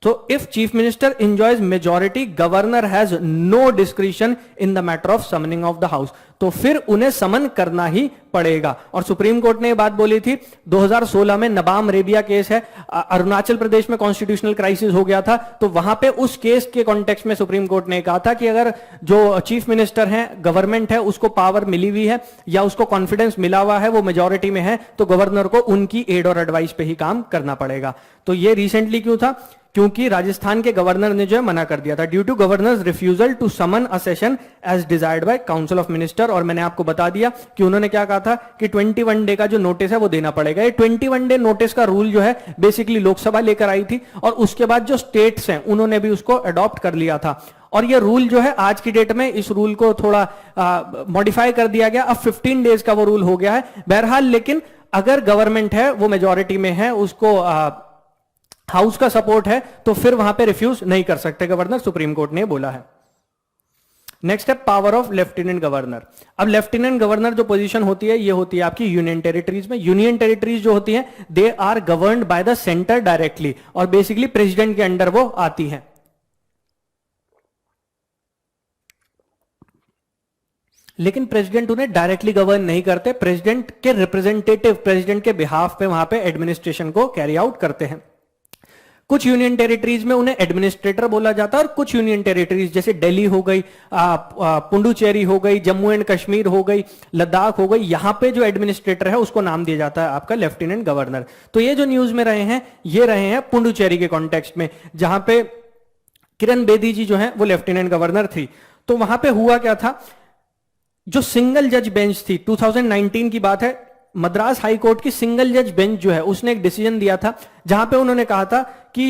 तो if chief minister enjoys majority governor has no discretion in the matter of summoning of the house, तो फिर उन्हें समन करना ही पड़ेगा। और सुप्रीम कोर्ट ने यह बात बोली थी 2016 में नबाम रेबिया केस है, अरुणाचल प्रदेश में कॉन्स्टिट्यूशनल क्राइसिस हो गया था, तो वहां पे उस केस के कॉन्टेक्स्ट में सुप्रीम कोर्ट ने कहा था कि अगर जो चीफ मिनिस्टर है गवर्नमेंट है उसको पावर मिली हुई है या उसको कॉन्फिडेंस मिला हुआ है, वो मेजॉरिटी में है, तो गवर्नर को उनकी एड और एडवाइस पे ही काम करना पड़ेगा। तो ये रिसेंटली क्यों था? क्योंकि राजस्थान के गवर्नर ने जो है मना कर दिया था, due to governor's refusal to summon a session as desired by council of minister. और मैंने आपको बता दिया कि उन्होंने क्या कहा था कि 21 डे का जो नोटिस है वो देना पड़ेगा। ये 21 डे नोटिस का रूल जो है बेसिकली लोकसभा लेकर आई थी और उसके बाद जो स्टेट्स हैं उन्होंने भी उसको अडॉप्ट कर लिया था। और ये रूल जो है आज की डेट में इस रूल को थोड़ा मॉडिफाई कर दिया गया, अब 15 डेज का वो रूल हो गया है। बहरहाल लेकिन अगर गवर्नमेंट है वो मेजॉरिटी में है, उसको हाउस का सपोर्ट है, तो फिर वहां पे रिफ्यूज नहीं कर सकते गवर्नर, सुप्रीम कोर्ट ने बोला है। नेक्स्ट है पावर ऑफ लेफ्टिनेंट गवर्नर। अब लेफ्टिनेंट गवर्नर जो पोजीशन होती है ये होती है आपकी यूनियन टेरिटरीज में। यूनियन टेरिटरीज जो होती हैं they are governed by the centre directly और बेसिकली प्रेसिडेंट के अंडर वो आती हैं। लेकिन प्रेसिडेंट उन्हें डायरेक्टली गवर्न नहीं करते, प्रेसिडेंट के रिप्रेजेंटेटिव प्रेसिडेंट के बिहाफ पे वहां पे एडमिनिस्ट्रेशन को कैरी आउट करते हैं। कुछ यूनियन टेरिटरीज में उन्हें एडमिनिस्ट्रेटर बोला जाता है और कुछ यूनियन टेरिटरीज जैसे दिल्ली हो गई, पुडुचेरी हो गई, जम्मू एंड कश्मीर हो गई, लद्दाख हो गई, यहां पे जो एडमिनिस्ट्रेटर है उसको नाम दिया जाता है आपका लेफ्टिनेंट गवर्नर। तो ये जो न्यूज में रहे हैं ये रहे हैं पुडुचेरी के कॉन्टेक्स्ट में, जहां पे किरण बेदी जी जो है वो लेफ्टिनेंट गवर्नर थी। तो वहां पे हुआ क्या था, जो सिंगल जज बेंच थी, 2019 की बात है, मद्रास हाई कोर्ट की सिंगल जज बेंच जो है उसने एक डिसीजन दिया था जहां पे उन्होंने कहा था कि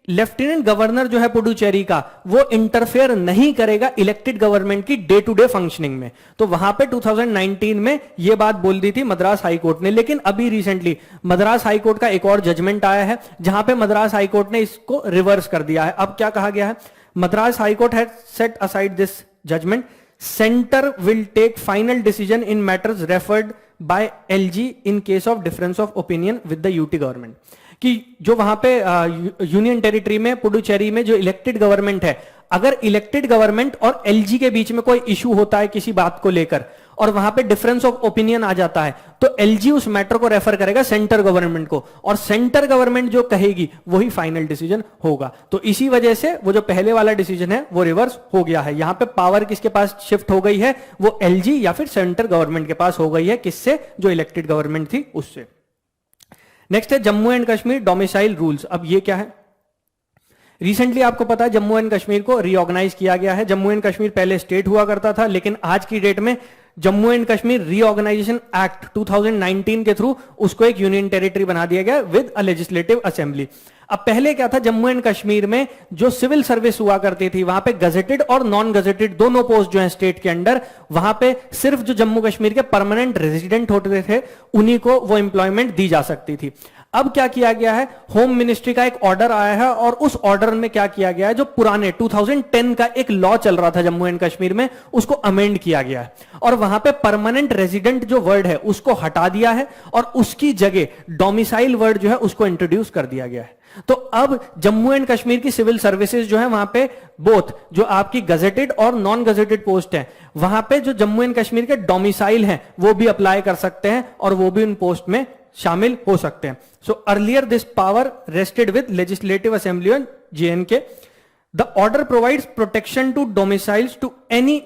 लेफ्टिनेंट गवर्नर जो है पुडुचेरी का वो इंटरफेयर नहीं करेगा इलेक्टेड गवर्नमेंट की डे टू डे फंक्शनिंग में। तो वहां पे 2019 में ये बात बोल दी थी मद्रास हाई कोर्ट ने। लेकिन अभी रिसेंटली मद्रास हाई कोर्ट का एक और जजमेंट आया है जहां पे मद्रास हाई कोर्ट ने इसको रिवर्स कर दिया है। अब क्या कहा गया है, Madras high court has set aside this judgment, centre will take final decision in matters referred by LG in case of difference of opinion with the UT government. कि जो वहां पे यूनियन टेरिटरी में पुडुचेरी में जो इलेक्टेड गवर्नमेंट है, अगर elected government और एलजी के बीच में कोई इशू होता है किसी बात को लेकर और वहां पे डिफरेंस ऑफ ओपिनियन आ जाता है, तो एलजी उस मैटर को रेफर करेगा सेंटर गवर्नमेंट को, और सेंटर गवर्नमेंट जो कहेगी वही फाइनल डिसीजन होगा। तो इसी वजह से वो जो पहले वाला डिसीजन है वो रिवर्स हो गया है। यहां पे पावर किसके पास शिफ्ट हो गई है, वो एलजी या फिर सेंटर गवर्नमेंट के पास हो गई है। किससे? जो इलेक्टेड गवर्नमेंट थी उससे। नेक्स्ट है Jammu and Kashmir domicile rules. अब ये क्या है? रिसेंटली आपको पता है जम्मू एंड कश्मीर को रीऑर्गेनाइज किया गया है। जम्मू एंड कश्मीर पहले स्टेट हुआ करता था, लेकिन आज की डेट में Jammu and Kashmir reorganisation act 2019 के थ्रू उसको एक यूनियन टेरिटरी बना दिया गया विद अ लेजिस्लेटिव असेंबली। अब पहले क्या था, जम्मू एंड कश्मीर में जो सिविल सर्विस हुआ करती थी वहां पे गजेटेड और नॉन गजेटेड दोनों पोस्ट जो है स्टेट के अंडर, वहां पे सिर्फ जो जम्मू कश्मीर के परमानेंट रेजिडेंट होते थे उन्हीं को वो एम्प्लॉयमेंट दी जा सकती थी। अब क्या किया गया है, होम मिनिस्ट्री का एक ऑर्डर आया है और उस ऑर्डर में क्या किया गया है, जो पुराने 2010 का एक लॉ चल रहा था जम्मू एंड कश्मीर में उसको अमेंड किया गया है और वहां पे परमानेंट रेजिडेंट जो वर्ड है उसको हटा दिया है और उसकी जगह डोमिसाइल वर्ड जो है उसको इंट्रोड्यूस कर दिया गया है। तो अब जम्मू एंड कश्मीर की सिविल सर्विसेज जो है वहां पे बोथ जो आपकी गजेटेड और नॉन गजेटेड पोस्ट है, वहां पे जो जम्मू एंड कश्मीर के डोमिसाइल हैं वो भी अप्लाई कर सकते हैं और वो भी उन पोस्ट में शामिल हो सकते हैं। So earlier this power rested with legislative assembly on JNK। The order provides protection to domiciles to any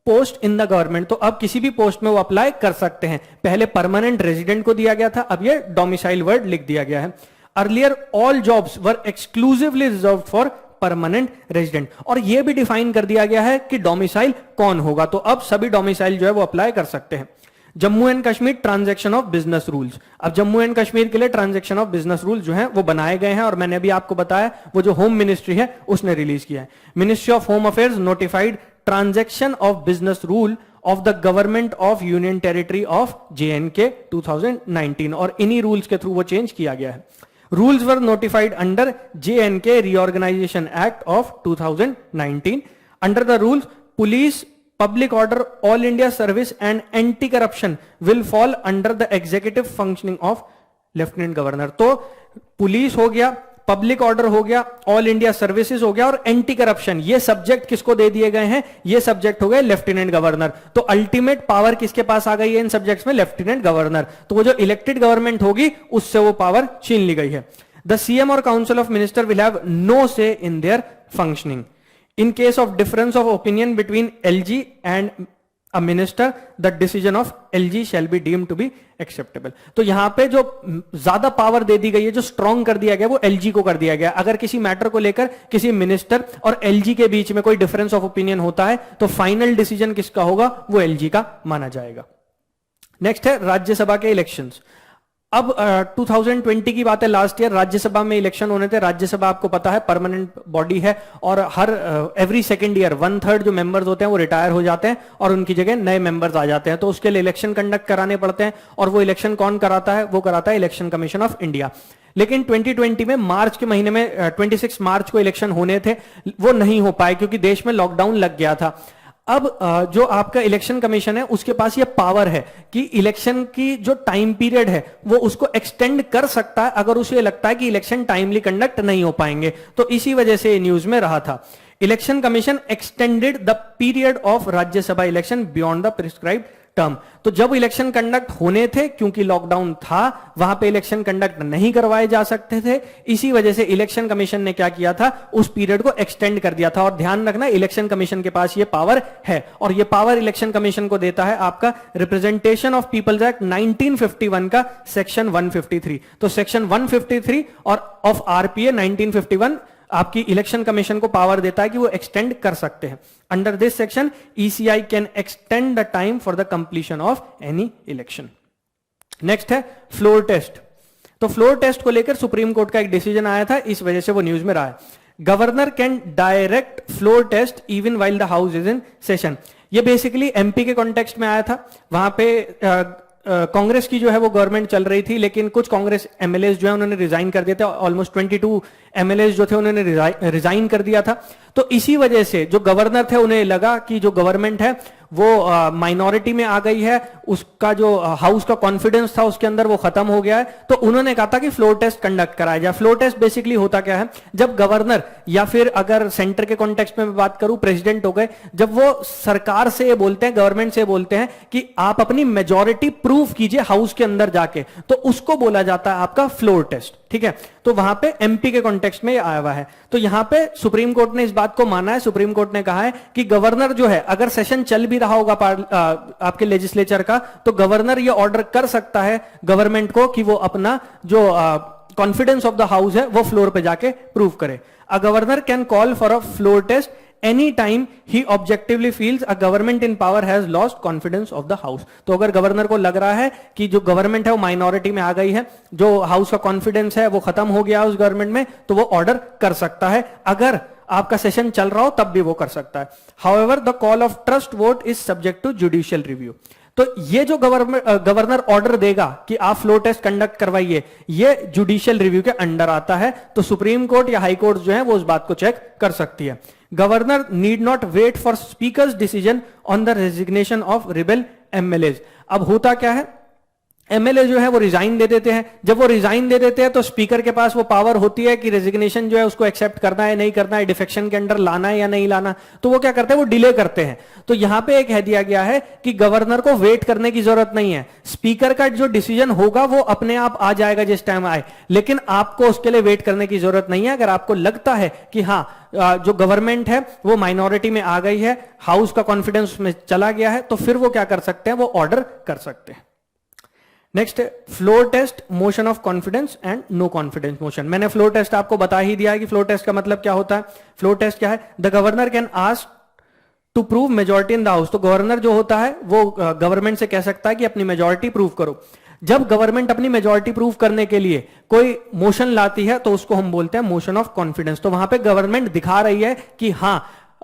post in the government. तो अब किसी भी पोस्ट में वो अप्लाई कर सकते हैं। पहले परमानेंट रेजिडेंट को दिया गया था, अब ये डोमिसाइल वर्ड लिख दिया गया है। Earlier all jobs were exclusively reserved for permanent resident, और यह भी डिफाइन कर दिया गया है कि डोमिसाइल कौन होगा। तो अब सभी डोमिसाइल जो है वो अप्लाई कर सकते हैं। Jammu and Kashmir transaction of business rules. अब जम्मू एंड कश्मीर के लिए ट्रांजैक्शन ऑफ बिजनेस रूल्स जो हैं वो बनाए गए हैं और मैंने अभी आपको बताया वो जो होम मिनिस्ट्री है उसने रिलीज किया है। Ministry of home affairs notified transaction of business rule of the government of union territory of JNK 2019, और इन्हीं रूल्स के थ्रू वो चेंज किया गया है। Rules were notified under JNK reorganisation act of 2019। Under the rules police, public order, all India service and anti-corruption will fall under the executive functioning of lieutenant governor. तो police हो गया, public order हो गया, all India services हो गया और anti corruption, ये subject किसको दे दिए गए हैं, ये सब्जेक्ट हो गए लेफ्टिनेंट गवर्नर। तो अल्टीमेट पावर किसके पास आ गई है इन सब्जेक्ट्स में, लेफ्टिनेंट गवर्नर। तो वो जो इलेक्टेड गवर्नमेंट होगी उससे वो पावर छीन ली गई है। द CM और council of minister will have no say in their functioning. In case of difference of opinion between LG and a minister, the decision of LG shall be deemed to be acceptable। तो यहां पे जो ज्यादा power दे दी गई है, जो strong कर दिया गया वो LG को कर दिया गया। अगर किसी मैटर को लेकर किसी मिनिस्टर और LG के बीच में कोई डिफरेंस ऑफ ओपिनियन होता है तो फाइनल डिसीजन किसका होगा, वो LG का माना जाएगा। नेक्स्ट है राज्यसभा के इलेक्शंस। अब 2020 की बात है, लास्ट ईयर राज्यसभा में इलेक्शन होने थे। राज्यसभा आपको पता है परमानेंट बॉडी है और हर एवरी सेकेंड ईयर 1/3 जो मेंबर्स होते हैं वो रिटायर हो जाते हैं और उनकी जगह नए मेंबर्स आ जाते हैं। तो उसके लिए इलेक्शन कंडक्ट कराने पड़ते हैं और वो इलेक्शन कौन कराता है, वो कराता है इलेक्शन कमीशन ऑफ इंडिया। लेकिन 2020 में मार्च के महीने में 26 मार्च को इलेक्शन होने थे, वो नहीं हो पाए क्योंकि देश में लॉकडाउन लग गया था। अब जो आपका इलेक्शन कमीशन है उसके पास ये पावर है कि इलेक्शन की जो टाइम पीरियड है वो उसको एक्सटेंड कर सकता है अगर उसे लगता है कि इलेक्शन टाइमली कंडक्ट नहीं हो पाएंगे। तो इसी वजह से न्यूज में रहा था। Election commission extended the period of Rajya Sabha election beyond the prescribed term. तो जब इलेक्शन कंडक्ट होने थे, क्योंकि लॉकडाउन था, वहां पे इलेक्शन कंडक्ट नहीं करवाए जा सकते थे, इसी वजह से इलेक्शन कमीशन ने क्या किया था, उस पीरियड को एक्सटेंड कर दिया था। और ध्यान रखना इलेक्शन कमीशन के पास ये पावर है और ये पावर इलेक्शन कमीशन को देता है आपका रिप्रेजेंटेशन ऑफ पीपल्स एक्ट 1951 का सेक्शन 153। तो सेक्शन 153 और ऑफ RPA 1951 आपकी इलेक्शन कमीशन को पावर देता है कि वो एक्सटेंड कर सकते हैं। Under this section ECI can extend the time for the completion of any election. Next है फ्लोर टेस्ट। तो फ्लोर टेस्ट को लेकर सुप्रीम कोर्ट का एक डिसीजन आया था, इस वजह से वो न्यूज में रहा है। Governor can direct floor test even while the house is in session. ये बेसिकली MP के कॉन्टेक्स्ट में आया था। वहां पे कांग्रेस की जो है वो गवर्नमेंट चल रही थी, लेकिन कुछ कांग्रेस MLAs जो है उन्होंने रिजाइन कर दिया था। ऑलमोस्ट 22 MLAs जो थे उन्होंने रिजाइन कर दिया था। तो इसी वजह से जो गवर्नर थे उन्हें लगा कि जो गवर्नमेंट है वो माइनॉरिटी में आ गई है, उसका जो हाउस का कॉन्फिडेंस था उसके अंदर वो खत्म हो गया है, तो उन्होंने कहा था कि फ्लोर टेस्ट कंडक्ट कराया जाए। फ्लोर टेस्ट बेसिकली होता क्या है, जब गवर्नर या फिर अगर सेंटर के कॉन्टेक्स्ट में बात करूं प्रेसिडेंट हो गए, जब वो सरकार से बोलते हैं, गवर्नमेंट से बोलते हैं कि आप अपनी मेजॉरिटी प्रूव कीजिए हाउस के अंदर जाके, तो उसको बोला जाता है आपका फ्लोर टेस्ट। ठीक है, तो वहां पे एमपी के कॉन्टेक्स्ट में आया हुआ है। तो यहां पे सुप्रीम कोर्ट ने इस बात को माना है, सुप्रीम कोर्ट ने कहा है कि गवर्नर जो है, अगर सेशन चल भी रहा होगा आपके लेजिस्लेचर का, तो गवर्नर ये ऑर्डर कर सकता है गवर्नमेंट को कि वो अपना जो कॉन्फिडेंस ऑफ द हाउस है वो फ्लोर पे जाके प्रूव करे। A governor can call for a floor test any time he objectively feels a government in power has lost confidence of the house. तो अगर गवर्नर को लग रहा है कि जो गवर्नमेंट है वो माइनॉरिटी में आ गई है, जो हाउस का कॉन्फिडेंस है वो खत्म हो गया उस गवर्नमेंट में, तो वो ऑर्डर कर सकता है। अगर आपका सेशन चल रहा हो तब भी वो कर सकता है। However the call of trust vote is subject to judicial review. तो ये जो गवर्नर ऑर्डर देगा कि आप फ्लोर टेस्ट कंडक्ट करवाइए, ये जुडिशियल रिव्यू के अंडर आता है। तो सुप्रीम कोर्ट या हाई कोर्ट जो है वो उस बात को चेक कर सकती है। Governor need not wait for speaker's decision on the resignation of rebel MLAs. अब होता क्या है, एमएलए जो है वो रिजाइन दे देते हैं। जब वो रिजाइन दे देते हैं तो स्पीकर के पास वो पावर होती है कि रेजिग्नेशन जो है उसको एक्सेप्ट करना है नहीं करना है, डिफेक्शन के अंडर लाना है या नहीं लाना। तो वो क्या करते हैं, वो डिले करते हैं। तो यहां पे एक कह दिया गया है कि गवर्नर को वेट करने की जरूरत नहीं है, स्पीकर का जो डिसीजन होगा वो अपने आप आ जाएगा जिस टाइम आए, लेकिन आपको उसके लिए वेट करने की जरूरत नहीं है। अगर आपको लगता है कि हाँ जो गवर्नमेंट है वो माइनॉरिटी में आ गई है, हाउस का कॉन्फिडेंस में चला गया है, तो फिर वो क्या कर सकते हैं, वो ऑर्डर कर सकते हैं। नेक्स्ट है floor test, motion of confidence and no confidence motion. मैंने फ्लोर टेस्ट आपको बता ही दिया है कि फ्लोर टेस्ट का मतलब क्या होता है। फ्लोर टेस्ट क्या है, the governor can ask to prove majority in the house. तो गवर्नर जो होता है वो गवर्नमेंट से कह सकता है कि अपनी मेजॉरिटी प्रूव करो। जब गवर्नमेंट अपनी मेजॉरिटी प्रूव करने के लिए कोई मोशन लाती है तो उसको हम बोलते हैं मोशन ऑफ कॉन्फिडेंस। तो वहां पे गवर्नमेंट दिखा रही है कि हां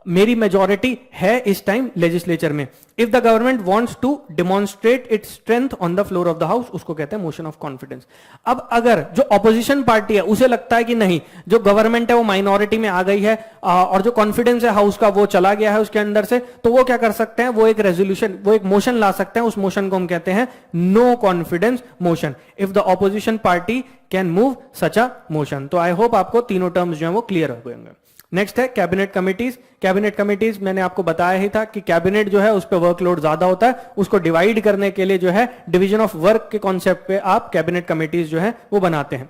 मेरी मेजॉरिटी है इस टाइम लेजिस्लेचर में। If the government wants to demonstrate its strength on the floor of the house, उसको कहते हैं मोशन ऑफ कॉन्फिडेंस। अब अगर जो ऑपोजिशन पार्टी है उसे लगता है कि नहीं जो गवर्नमेंट है वो माइनॉरिटी में आ गई है और जो कॉन्फिडेंस है हाउस का वो चला गया है उसके अंदर से, तो वो क्या कर सकते हैं, वो एक रेजोल्यूशन, वो एक मोशन ला सकते हैं। उस मोशन को हम कहते हैं no confidence motion, if the opposition party can move such a motion. तो आई होप आपको तीनों टर्म्स जो है वो क्लियर हो गए। नेक्स्ट है कैबिनेट कमिटीज। कैबिनेट कमिटीज मैंने आपको बताया ही था कि कैबिनेट जो है उस पर वर्कलोड ज्यादा होता है, उसको डिवाइड करने के लिए जो है डिवीजन ऑफ वर्क के कॉन्सेप्ट पे आप कैबिनेट कमिटीज जो है वो बनाते हैं।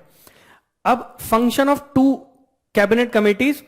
अब function of two cabinet committees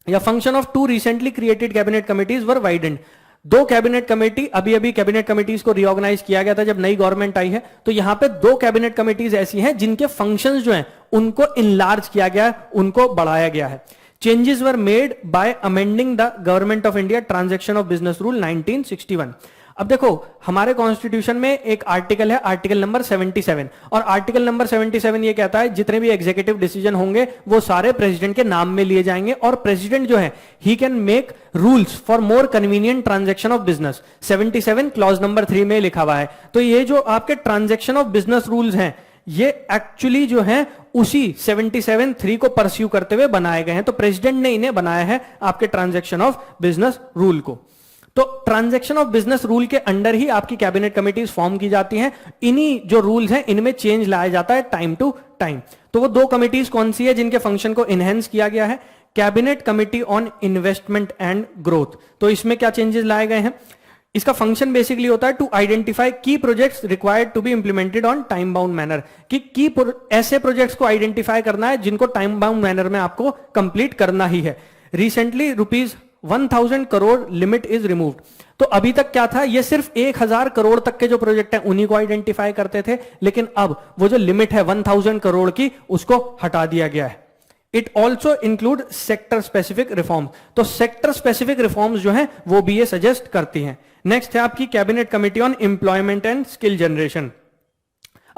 या function of two recently created cabinet committees were widened. दो कैबिनेट कमेटी, अभी कैबिनेट कमिटीज को रिऑर्गेनाइज किया गया था जब नई गवर्नमेंट आई है, तो यहां पे दो कैबिनेट कमिटीज ऐसी हैं जिनके फंक्शंस जो हैं उनको इनलार्ज किया गया है, उनको बढ़ाया गया है। Changes were made by amending the Government of India Transaction of Business Rule 1961। अब देखो हमारे कॉन्स्टिट्यूशन में एक आर्टिकल है, आर्टिकल नंबर 77, और आर्टिकल नंबर 77 ये कहता है जितने भी एग्जीक्यूटिव डिसीजन होंगे वो सारे प्रेसिडेंट के नाम में लिए जाएंगे, और प्रेसिडेंट जो है he can make rules for more convenient transaction of business. 77 clause number 3 में लिखा हुआ है। तो ये जो आपके ट्रांजैक्शन ऑफ बिजनेस रूल्स हैं ये एक्चुअली जो है उसी 77(3) को परस्यू करते हुए बनाए गए हैं। तो प्रेसिडेंट ने इन्हें बनाया है आपके ट्रांजैक्शन ऑफ बिजनेस रूल को। तो ट्रांजैक्शन ऑफ बिजनेस रूल के अंडर ही आपकी कैबिनेट कमिटीज फॉर्म की जाती हैं। इन्हीं जो रूल्स हैं इनमें चेंज लाया जाता है टाइम टू टाइम। तो वो दो कमिटीज कौन सी है जिनके फंक्शन को इनहेंस किया गया है, cabinet committee on investment and growth. तो इसमें क्या चेंजेस लाए गए हैं, इसका फंक्शन बेसिकली होता है to identify key projects required to be implemented on time bound manner, कि ऐसे प्रोजेक्ट्स को आइडेंटिफाई करना है जिनको टाइम बाउंड मैनर में आपको कंप्लीट करना ही है। Recently ₹1000 crore limit is removed. तो अभी तक क्या था, ये सिर्फ 1000 करोड़ तक के जो प्रोजेक्ट हैं उन्हीं को आइडेंटिफाई करते थे, लेकिन अब वो जो लिमिट है 1000 करोड़ की उसको हटा दिया गया है। It also include sector specific reform. तो सेक्टर स्पेसिफिक रिफॉर्म्स जो हैं वो भी ये सजेस्ट करती हैं। नेक्स्ट है आपकी cabinet committee on employment and skill generation.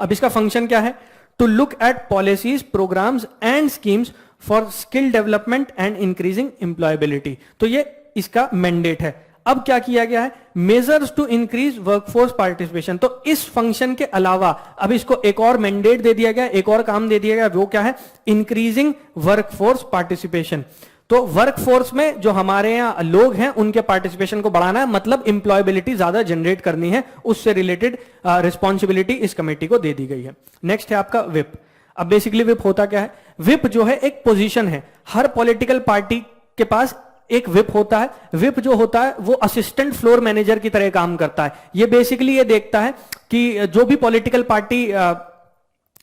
अब इसका फंक्शन क्या है, to look at policies, programmes and schemes for skill development and increasing employability. तो ये इसका मैंडेट है। अब क्या किया गया है, measures to increase workforce participation. तो इस फंक्शन के अलावा अब इसको एक और मैंडेट दे दिया गया, एक और काम दे दिया गया, वो क्या है, इंक्रीजिंग वर्कफोर्स पार्टिसिपेशन। तो वर्कफोर्स में जो हमारे यहाँ लोग हैं उनके पार्टिसिपेशन को बढ़ाना है, मतलब इंप्लॉयबिलिटी ज्यादा जनरेट करनी है, उससे रिलेटेड रिस्पॉन्सिबिलिटी इस कमेटी को दे दी गई है। नेक्स्ट है आपका विप। अब बेसिकली विप होता क्या है? विप जो है एक पोजीशन है, हर पॉलिटिकल पार्टी के पास एक विप होता है। विप जो होता है वो असिस्टेंट फ्लोर मैनेजर की तरह काम करता है। ये बेसिकली ये देखता है कि जो भी पॉलिटिकल पार्टी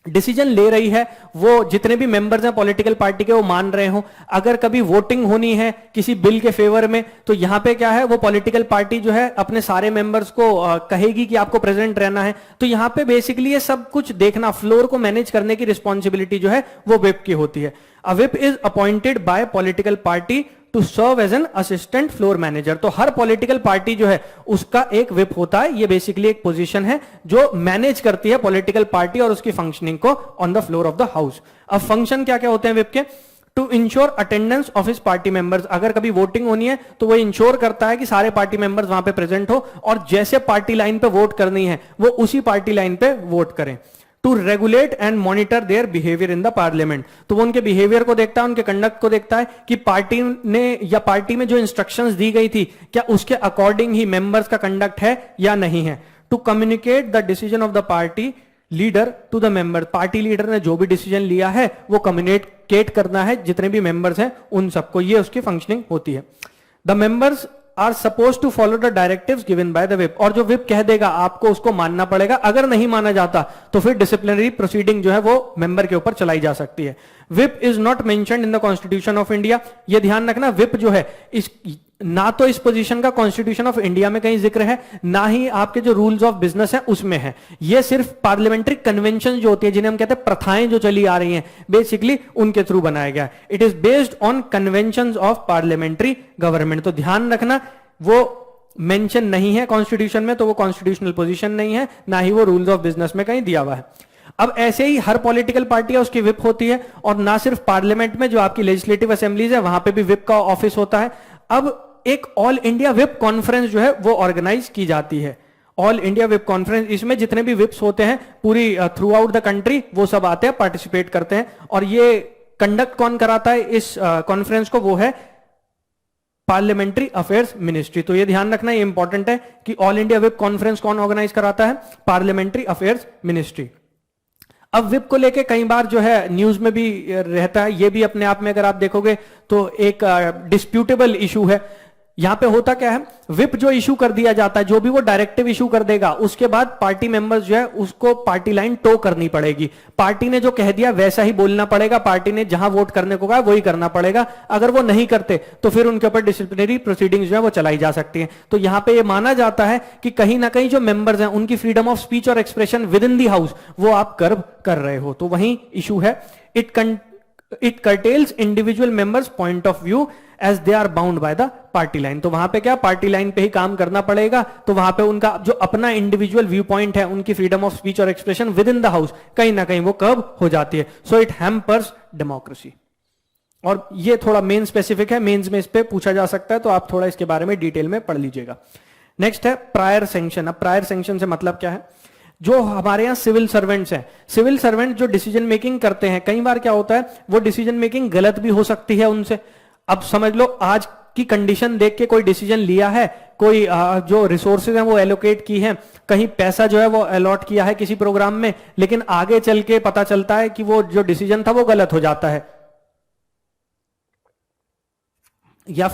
डिसीजन ले रही है वो जितने भी मेंबर्स हैं पॉलिटिकल पार्टी के वो मान रहे हो। अगर कभी वोटिंग होनी है किसी बिल के फेवर में तो यहां पे क्या है, वो पॉलिटिकल पार्टी जो है अपने सारे मेंबर्स को कहेगी कि आपको प्रेजेंट रहना है। तो यहां पे बेसिकली ये सब कुछ देखना, फ्लोर को मैनेज करने की रिस्पॉन्सिबिलिटी जो है वो विप की होती है। A whip is appointed by political party to serve as an assistant floor manager. तो हर पॉलिटिकल पार्टी जो है उसका एक विप होता है। ये बेसिकली एक पोजीशन है जो मैनेज करती है पॉलिटिकल पार्टी और उसकी फंक्शनिंग को on the floor of the house. अब फंक्शन क्या क्या होते हैं विप के? To ensure attendance of his party members. अगर कभी वोटिंग होनी है तो वो इंश्योर करता है कि सारे पार्टी मेंबर्स वहां पे प्रेजेंट हो और जैसे पार्टी लाइन पे वोट करनी है वो उसी पार्टी लाइन पे वोट करें। To regulate and monitor their behaviour in the parliament. तो वो उनके बिहेवियर को देखता है, उनके कंडक्ट को देखता है कि पार्टी ने या पार्टी में जो इंस्ट्रक्शंस दी गई थी क्या उसके अकॉर्डिंग ही मेंबर्स का कंडक्ट है या नहीं है। To communicate the decision of the party leader to the member. Party leader ने जो भी डिसीजन लिया है वो कम्युनिकेट करना है जितने भी मेंबर्स हैं उन सबको, ये उसकी फंक्शनिंग होती है। The members are suppose to follow the directives given by the whip. और जो विप कह देगा आपको उसको मानना पड़ेगा। अगर नहीं माना जाता तो फिर डिसिप्लिनरी प्रोसीडिंग जो है वो मेंबर के ऊपर चलाई जा सकती है। Whip is not mentioned in the constitution of India. ये ध्यान रखना, विप जो है इस ना तो इस पोजीशन का कॉन्स्टिट्यूशन ऑफ इंडिया में कहीं जिक्र है, ना ही आपके जो रूल्स ऑफ बिजनेस है उसमें है। ये सिर्फ पार्लियामेंट्री कन्वेंशन जो होती है, जिन्हें हम कहते हैं प्रथाएं जो चली आ रही हैं, बेसिकली उनके थ्रू बनाया गया। It is based on convention of parliamentary government. तो ध्यान रखना वो मेंशन नहीं है कॉन्स्टिट्यूशन में, तो वो कॉन्स्टिट्यूशनल पोजीशन नहीं है, ना ही वो रूल्स ऑफ बिजनेस में कहीं दिया हुआ है। अब ऐसे ही हर पॉलिटिकल पार्टी है उसकी विप होती है, और ना सिर्फ पार्लियामेंट में जो आपकी लेजिस्लेटिव असेंबलीज है वहां पे भी विप का ऑफिस होता है। अब एक ऑल इंडिया विप कॉन्फ्रेंस जो है वो ऑर्गेनाइज की जाती है। ऑल इंडिया विप कॉन्फ्रेंस, इसमें जितने भी विप्स होते हैं पूरी थ्रू आउट द कंट्री वो सब आते हैं, पार्टिसिपेट करते हैं। और ये कंडक्ट कौन कराता है इस कॉन्फ्रेंस को? वो है पार्लियामेंट्री अफेयर्स मिनिस्ट्री। तो ये ध्यान रखना, ये इंपॉर्टेंट है कि ऑल इंडिया विप कॉन्फ्रेंस कौन ऑर्गेनाइज कराता है? Parliamentary affairs ministry. अब विप को लेके कई बार जो है न्यूज में भी रहता है, ये भी अपने आप में अगर आप देखोगे तो एक डिस्प्यूटेबल इशू है। यहां पे होता क्या है, विप जो इशू कर दिया जाता है, जो भी वो डायरेक्टिव इशू कर देगा, उसके बाद पार्टी मेंबर्स जो है उसको पार्टी लाइन टो करनी पड़ेगी। पार्टी ने जो कह दिया वैसा ही बोलना पड़ेगा, पार्टी ने जहां वोट करने को कहा वही करना पड़ेगा। अगर वो नहीं करते तो फिर उनके ऊपर डिसिप्लिनरी प्रोसीडिंग्स जो है वो चलाई जा सकती है। तो यहां पे ये माना जाता है कि कहीं ना कहीं जो मेंबर्स हैं उनकी फ्रीडम ऑफ स्पीच और expression with in the house वो आप कर्ब कर रहे हो, तो वही इशू है। It curtails individual members point of view as they are bound by the party line. तो वहां पे क्या, पार्टी लाइन पे ही काम करना पड़ेगा। तो वहां पे उनका जो अपना इंडिविजुअल व्यू पॉइंट है, उनकी फ्रीडम ऑफ स्पीच और expression with in the house कहीं ना कहीं वो कर्ब हो जाती है। So it hampers democracy. और ये थोड़ा मेन स्पेसिफिक है, मेंस में इस पे पूछा जा सकता है, तो आप थोड़ा इसके बारे में डिटेल में पढ़ लीजिएगा। नेक्स्ट है प्रायर सैंक्शन। अब प्रायर सैंक्शन से मतलब क्या है? जो हमारे यहाँ सिविल सर्वेंट्स हैं, सिविल सर्वेंट जो डिसीजन मेकिंग करते हैं, कई बार क्या होता है वो डिसीजन मेकिंग गलत भी हो सकती है उनसे। अब समझ लो आज की कंडीशन देख के कोई डिसीजन लिया है, कोई जो रिसोर्सेज हैं वो एलोकेट की हैं, कहीं पैसा जो है वो अलॉट किया है किसी प्रोग्राम में, लेकिन आगे चल के पता चलता है कि वो जो डिसीजन था वो गलत हो जाता है। या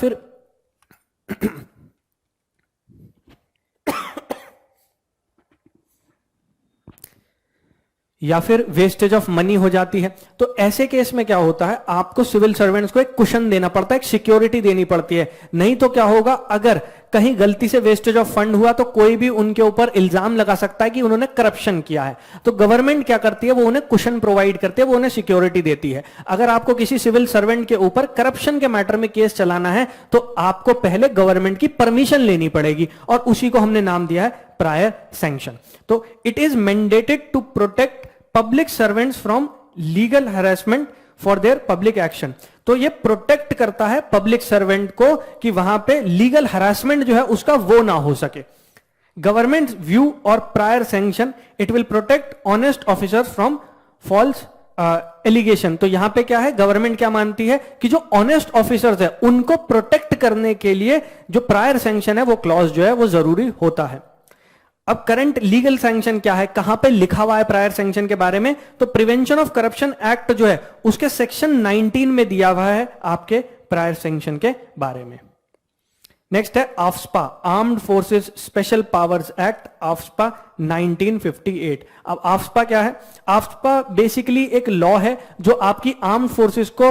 फिर वेस्टेज ऑफ मनी हो जाती है। तो ऐसे केस में क्या होता है, आपको सिविल सर्वेंट्स को एक कुशन देना पड़ता है, एक सिक्योरिटी देनी पड़ती है। नहीं तो क्या होगा, अगर कहीं गलती से वेस्टेज ऑफ फंड हुआ तो कोई भी उनके ऊपर इल्जाम लगा सकता है कि उन्होंने करप्शन किया है। तो गवर्नमेंट क्या करती है, वो उन्हें कुशन प्रोवाइड करती है, वो उन्हें सिक्योरिटी देती है। अगर आपको किसी सिविल सर्वेंट के ऊपर करप्शन के मैटर में केस चलाना है तो आपको पहले गवर्नमेंट की परमिशन लेनी पड़ेगी, और उसी को हमने नाम दिया है प्रायर सैंक्शन। तो it is mandated to protect public servants from legal harassment for their public action. तो ये प्रोटेक्ट करता है पब्लिक सर्वेंट को कि वहां पे लीगल हैरेसमेंट जो है उसका वो ना हो सके। गवर्नमेंट व्यू और prior sanction, it will protect honest officers from false allegation. तो यहां पे क्या है, गवर्नमेंट क्या मानती है कि जो ऑनेस्ट ऑफिसर्स है उनको प्रोटेक्ट करने के लिए जो प्रायर सैंक्शन है वो क्लॉज जो है वो जरूरी होता है। अब करंट लीगल सैंक्शन क्या है, कहां पे लिखा हुआ है प्रायर सैंक्शन के बारे में, तो प्रिवेंशन ऑफ करप्शन एक्ट जो है उसके सेक्शन 19 में दिया हुआ है आपके प्रायर सैंक्शन के बारे में। नेक्स्ट है AFSPA, armed forces special powers act, AFSPA 1958। अब आफ्स्पा क्या है, आफ्स्पा बेसिकली एक लॉ है जो आपकी आर्म्ड फोर्सेस को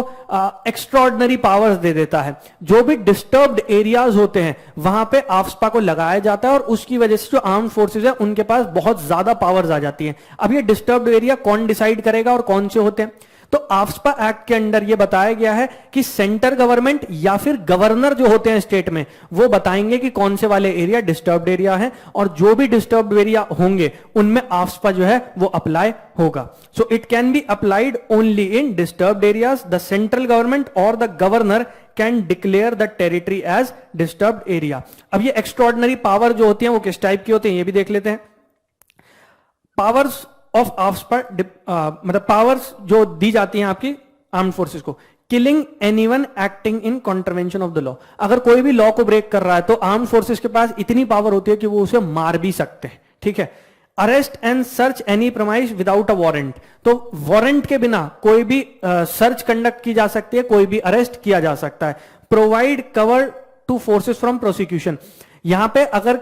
एक्स्ट्रॉर्डिनरी पावर्स दे देता है। जो भी डिस्टर्ब्ड एरियाज होते हैं वहां पे आफ्स्पा को लगाया जाता है और उसकी वजह से जो आर्म्ड फोर्सेस है उनके पास बहुत ज्यादा पावर्स आ जाती हैं। अब ये डिस्टर्ब्ड एरिया कौन डिसाइड करेगा और कौन से होते हैं, तो आफ्स्पा एक्ट के अंडर यह बताया गया है कि सेंटर गवर्नमेंट या फिर गवर्नर जो होते हैं स्टेट में वो बताएंगे कि कौन से वाले एरिया डिस्टर्ब्ड एरिया है, और जो भी डिस्टर्ब्ड एरिया होंगे उनमें आफ्स्पा जो है वो अप्लाई होगा। So it can be applied only in disturbed areas. The central government और the governor can declare the territory as disturbed area. अब ये एक्स्ट्रॉर्डिनरी पावर जो होती है वो किस टाइप की होती है ये भी देख लेते हैं। पावर्स ऑफ आफ्स्पा, मतलब पावर्स जो दी जाती हैं आपकी आर्म फोर्सेस को, killing anyone acting in contravention of the law. अगर कोई भी लॉ को ब्रेक कर रहा है तो आर्म फोर्सेस के पास इतनी पावर होती है कि वो उसे मार भी सकते हैं, ठीक है। Arrest and search any premise without a warrant, तो वारंट के बिना कोई भी सर्च कंडक्ट की जा सकती है, कोई भी अरेस्ट किया जा सकता है। Provide cover two forces from prosecution, यहां पे अगर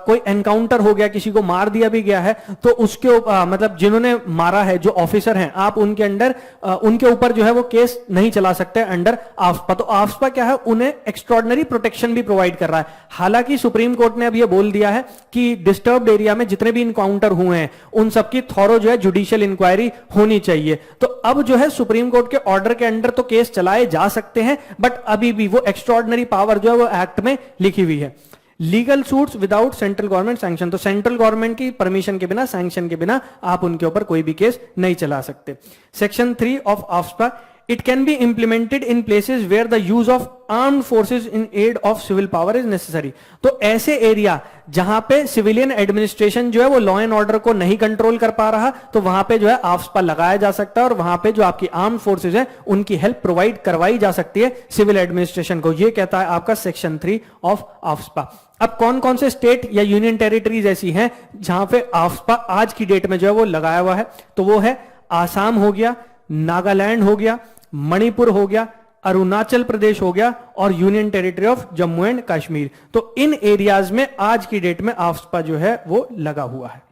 कोई एनकाउंटर हो गया, किसी को मार दिया भी गया है, तो उसके मतलब जिन्होंने मारा है जो ऑफिसर हैं आप उनके अंडर उनके ऊपर जो है वो केस नहीं चला सकते अंडर आफ्स्पा। तो आफ्स्पा क्या है, उन्हें एक्स्ट्रॉर्डिनरी प्रोटेक्शन भी प्रोवाइड कर रहा है। हालांकि सुप्रीम कोर्ट ने अब ये बोल दिया है कि डिस्टर्ब्ड एरिया में जितने भी इनकाउंटर हुए हैं उन सबकी थॉरो जो है जुडिशियल इंक्वायरी होनी चाहिए। तो अब जो है सुप्रीम कोर्ट के ऑर्डर के अंडर तो केस चलाए जा सकते हैं, बट अभी भी वो एक्स्ट्रॉर्डिनरी पावर जो है वो एक्ट में लिखी हुई है। Legal suits without central government sanction, तो सेंट्रल गवर्नमेंट की परमिशन के बिना, सैंक्शन के बिना आप उनके ऊपर कोई भी केस नहीं चला सकते। Section 3 of AFSPA, it can be implemented in places where the use of armed forces in aid of civil power is necessary. तो ऐसे एरिया जहां पे सिविलियन एडमिनिस्ट्रेशन जो है वो लॉ एंड ऑर्डर को नहीं कंट्रोल कर पा रहा, तो वहां पे जो है आफ्स्पा लगाया जा सकता है और वहां पे जो आपकी आर्म्ड फोर्सेस है उनकी हेल्प प्रोवाइड करवाई जा सकती है सिविल एडमिनिस्ट्रेशन को। ये कहता है आपका सेक्शन 3 ऑफ आफ्स्पा। अब कौन कौन से स्टेट या यूनियन टेरिटरीज ऐसी हैं जहां पे आफ्स्पा आज की डेट में जो है वो लगाया हुआ है, तो वो है आसाम हो गया, नागालैंड हो गया, मणिपुर हो गया, अरुणाचल प्रदेश हो गया और union territory of Jammu and Kashmir. तो इन एरियाज में आज की डेट में आफ्स्पा जो है वो लगा हुआ है।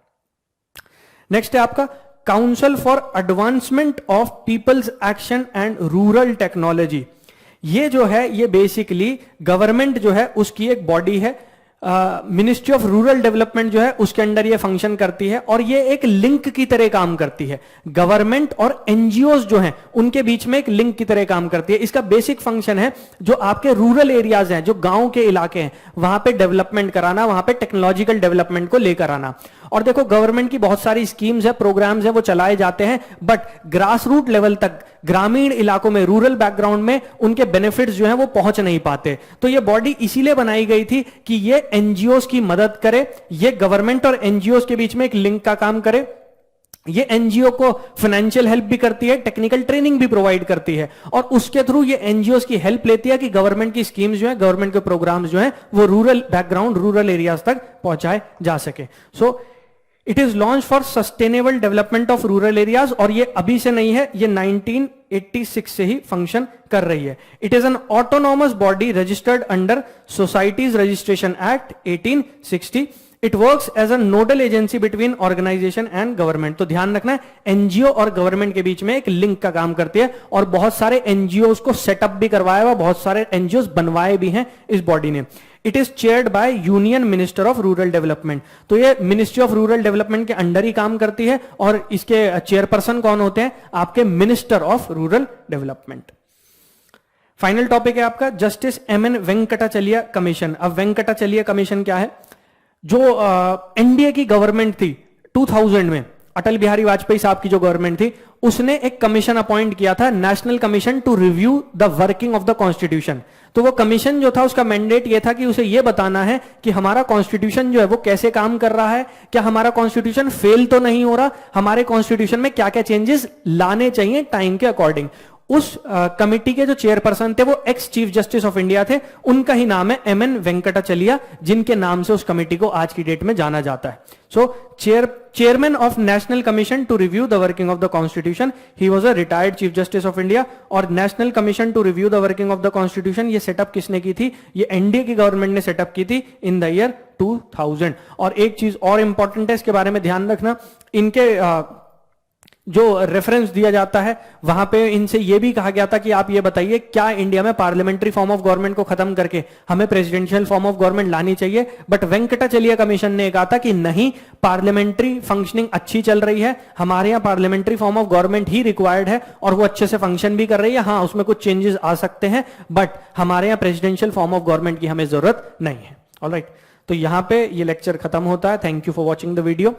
नेक्स्ट है आपका council for advancement of people's action and rural technology. ये जो है ये बेसिकली गवर्नमेंट जो है उसकी एक बॉडी है, मिनिस्ट्री ऑफ रूरल डेवलपमेंट जो है उसके अंडर ये फंक्शन करती है और ये एक लिंक की तरह काम करती है। गवर्नमेंट और एनजीओज जो हैं उनके बीच में एक लिंक की तरह काम करती है। इसका बेसिक फंक्शन है जो आपके रूरल एरियाज हैं, जो गांव के इलाके हैं, वहां पे डेवलपमेंट कराना, वहां पे टेक्नोलॉजिकल डेवलपमेंट को लेकर आना। और देखो गवर्नमेंट की बहुत सारी स्कीम्स है, प्रोग्राम्स है, वो चलाए जाते हैं, बट ग्रास रूट लेवल तक ग्रामीण इलाकों में, रूरल बैकग्राउंड में उनके बेनिफिट्स जो हैं वो पहुंच नहीं पाते। तो ये बॉडी इसीलिए बनाई गई थी कि ये एनजीओज की मदद करे, ये गवर्नमेंट और एनजीओज के बीच में एक लिंक का काम करे। ये एनजीओ को फाइनेंशियल हेल्प भी करती है, टेक्निकल ट्रेनिंग भी प्रोवाइड करती है और उसके थ्रू ये एनजीओ की हेल्प लेती है कि गवर्नमेंट की स्कीम्स जो है, गवर्नमेंट के प्रोग्राम्स जो है वो रूरल बैकग्राउंड, रूरल एरियाज तक पहुंचाए जा सके। So it is launch for sustainable development of rural areas और ये अभी से नहीं है, ये 1986 से ही फंक्शन कर रही है। It is an autonomous body registered under societies registration act 1860। It works as a nodal agency between organisation and government. तो ध्यान रखना है एनजीओ और गवर्नमेंट के बीच में एक लिंक का काम करती है और बहुत सारे एनजीओ को सेटअप भी करवाया हुआ, बहुत सारे एनजीओ बनवाए भी हैं इस बॉडी ने। It is chaired by union minister of rural development. तो ये मिनिस्ट्री ऑफ रूरल डेवलपमेंट के अंडर ही काम करती है और इसके चेयरपर्सन कौन होते हैं? आपके minister of rural development. Final topic है आपका जस्टिस एमएन वेंकटाचलिया कमीशन। अब वेंकटाचलिया कमीशन क्या है? जो एनडीए की गवर्नमेंट थी 2000 में, अटल बिहारी वाजपेयी साहब की जो गवर्नमेंट थी, उसने एक कमीशन अपॉइंट किया था, national commission to review the working of the constitution. तो वो कमीशन जो था उसका मैंडेट ये था कि उसे ये बताना है कि हमारा कॉन्स्टिट्यूशन जो है वो कैसे काम कर रहा है, क्या हमारा कॉन्स्टिट्यूशन फेल तो नहीं हो रहा, हमारे कॉन्स्टिट्यूशन में क्या क्या चेंजेस लाने चाहिए टाइम के अकॉर्डिंग। उस कमिटी के जो चेयरपर्सन थे वो ex chief justice of India थे, उनका ही नाम है एम एन वेंकटाचलिया, जिनके नाम से उस कमिटी को आज की डेट में जाना जाता है। So chairman of national commission to review the working of the constitution, he was a retired chief justice of India. और national commission to review the working of the constitution ये setup किसने की थी? ये एनडीए की government ने setup की थी इन द ईयर 2000। और एक चीज और इंपॉर्टेंट है, इसके बारे में ध्यान रखना, इनके जो रेफरेंस दिया जाता है वहां पे इनसे यह भी कहा गया था कि आप ये बताइए क्या इंडिया में पार्लियामेंट्री फॉर्म ऑफ गवर्नमेंट को खत्म करके हमें प्रेसिडेंशियल फॉर्म ऑफ गवर्नमेंट लानी चाहिए। बट वेंकटाचलिया कमीशन ने कहा था कि नहीं, पार्लियामेंट्री फंक्शनिंग अच्छी चल रही है, हमारे यहाँ parliamentary form of government he required है और वो अच्छे से फंक्शन भी कर रही है। हाँ, उसमें कुछ चेंजेस आ सकते हैं, बट हमारे यहाँ प्रेसिडेंशियल फॉर्म ऑफ गवर्नमेंट की हमें जरूरत नहीं है। ऑलराइट, तो यहां पे ये लेक्चर खत्म होता है। Thank you for watching the video.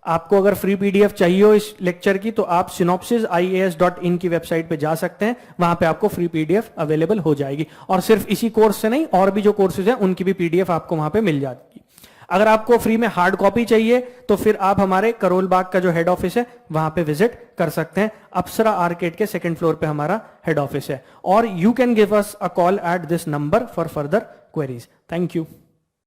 आपको अगर फ्री पीडीएफ चाहिए हो इस लेक्चर की तो आप synopsisias.in की वेबसाइट पे जा सकते हैं, वहां पे आपको फ्री पीडीएफ अवेलेबल हो जाएगी। और सिर्फ इसी कोर्स से नहीं, और भी जो कोर्सेज हैं उनकी भी पीडीएफ आपको वहां पे मिल जाएगी। अगर आपको फ्री में हार्ड कॉपी चाहिए तो फिर आप हमारे करोल बाग का जो हेड ऑफिस है वहां पे विजिट कर सकते हैं। अप्सरा आर्केड के सेकंड फ्लोर पे हमारा हेड ऑफिस है। और you can give us a call at this number for further queries. Thank you.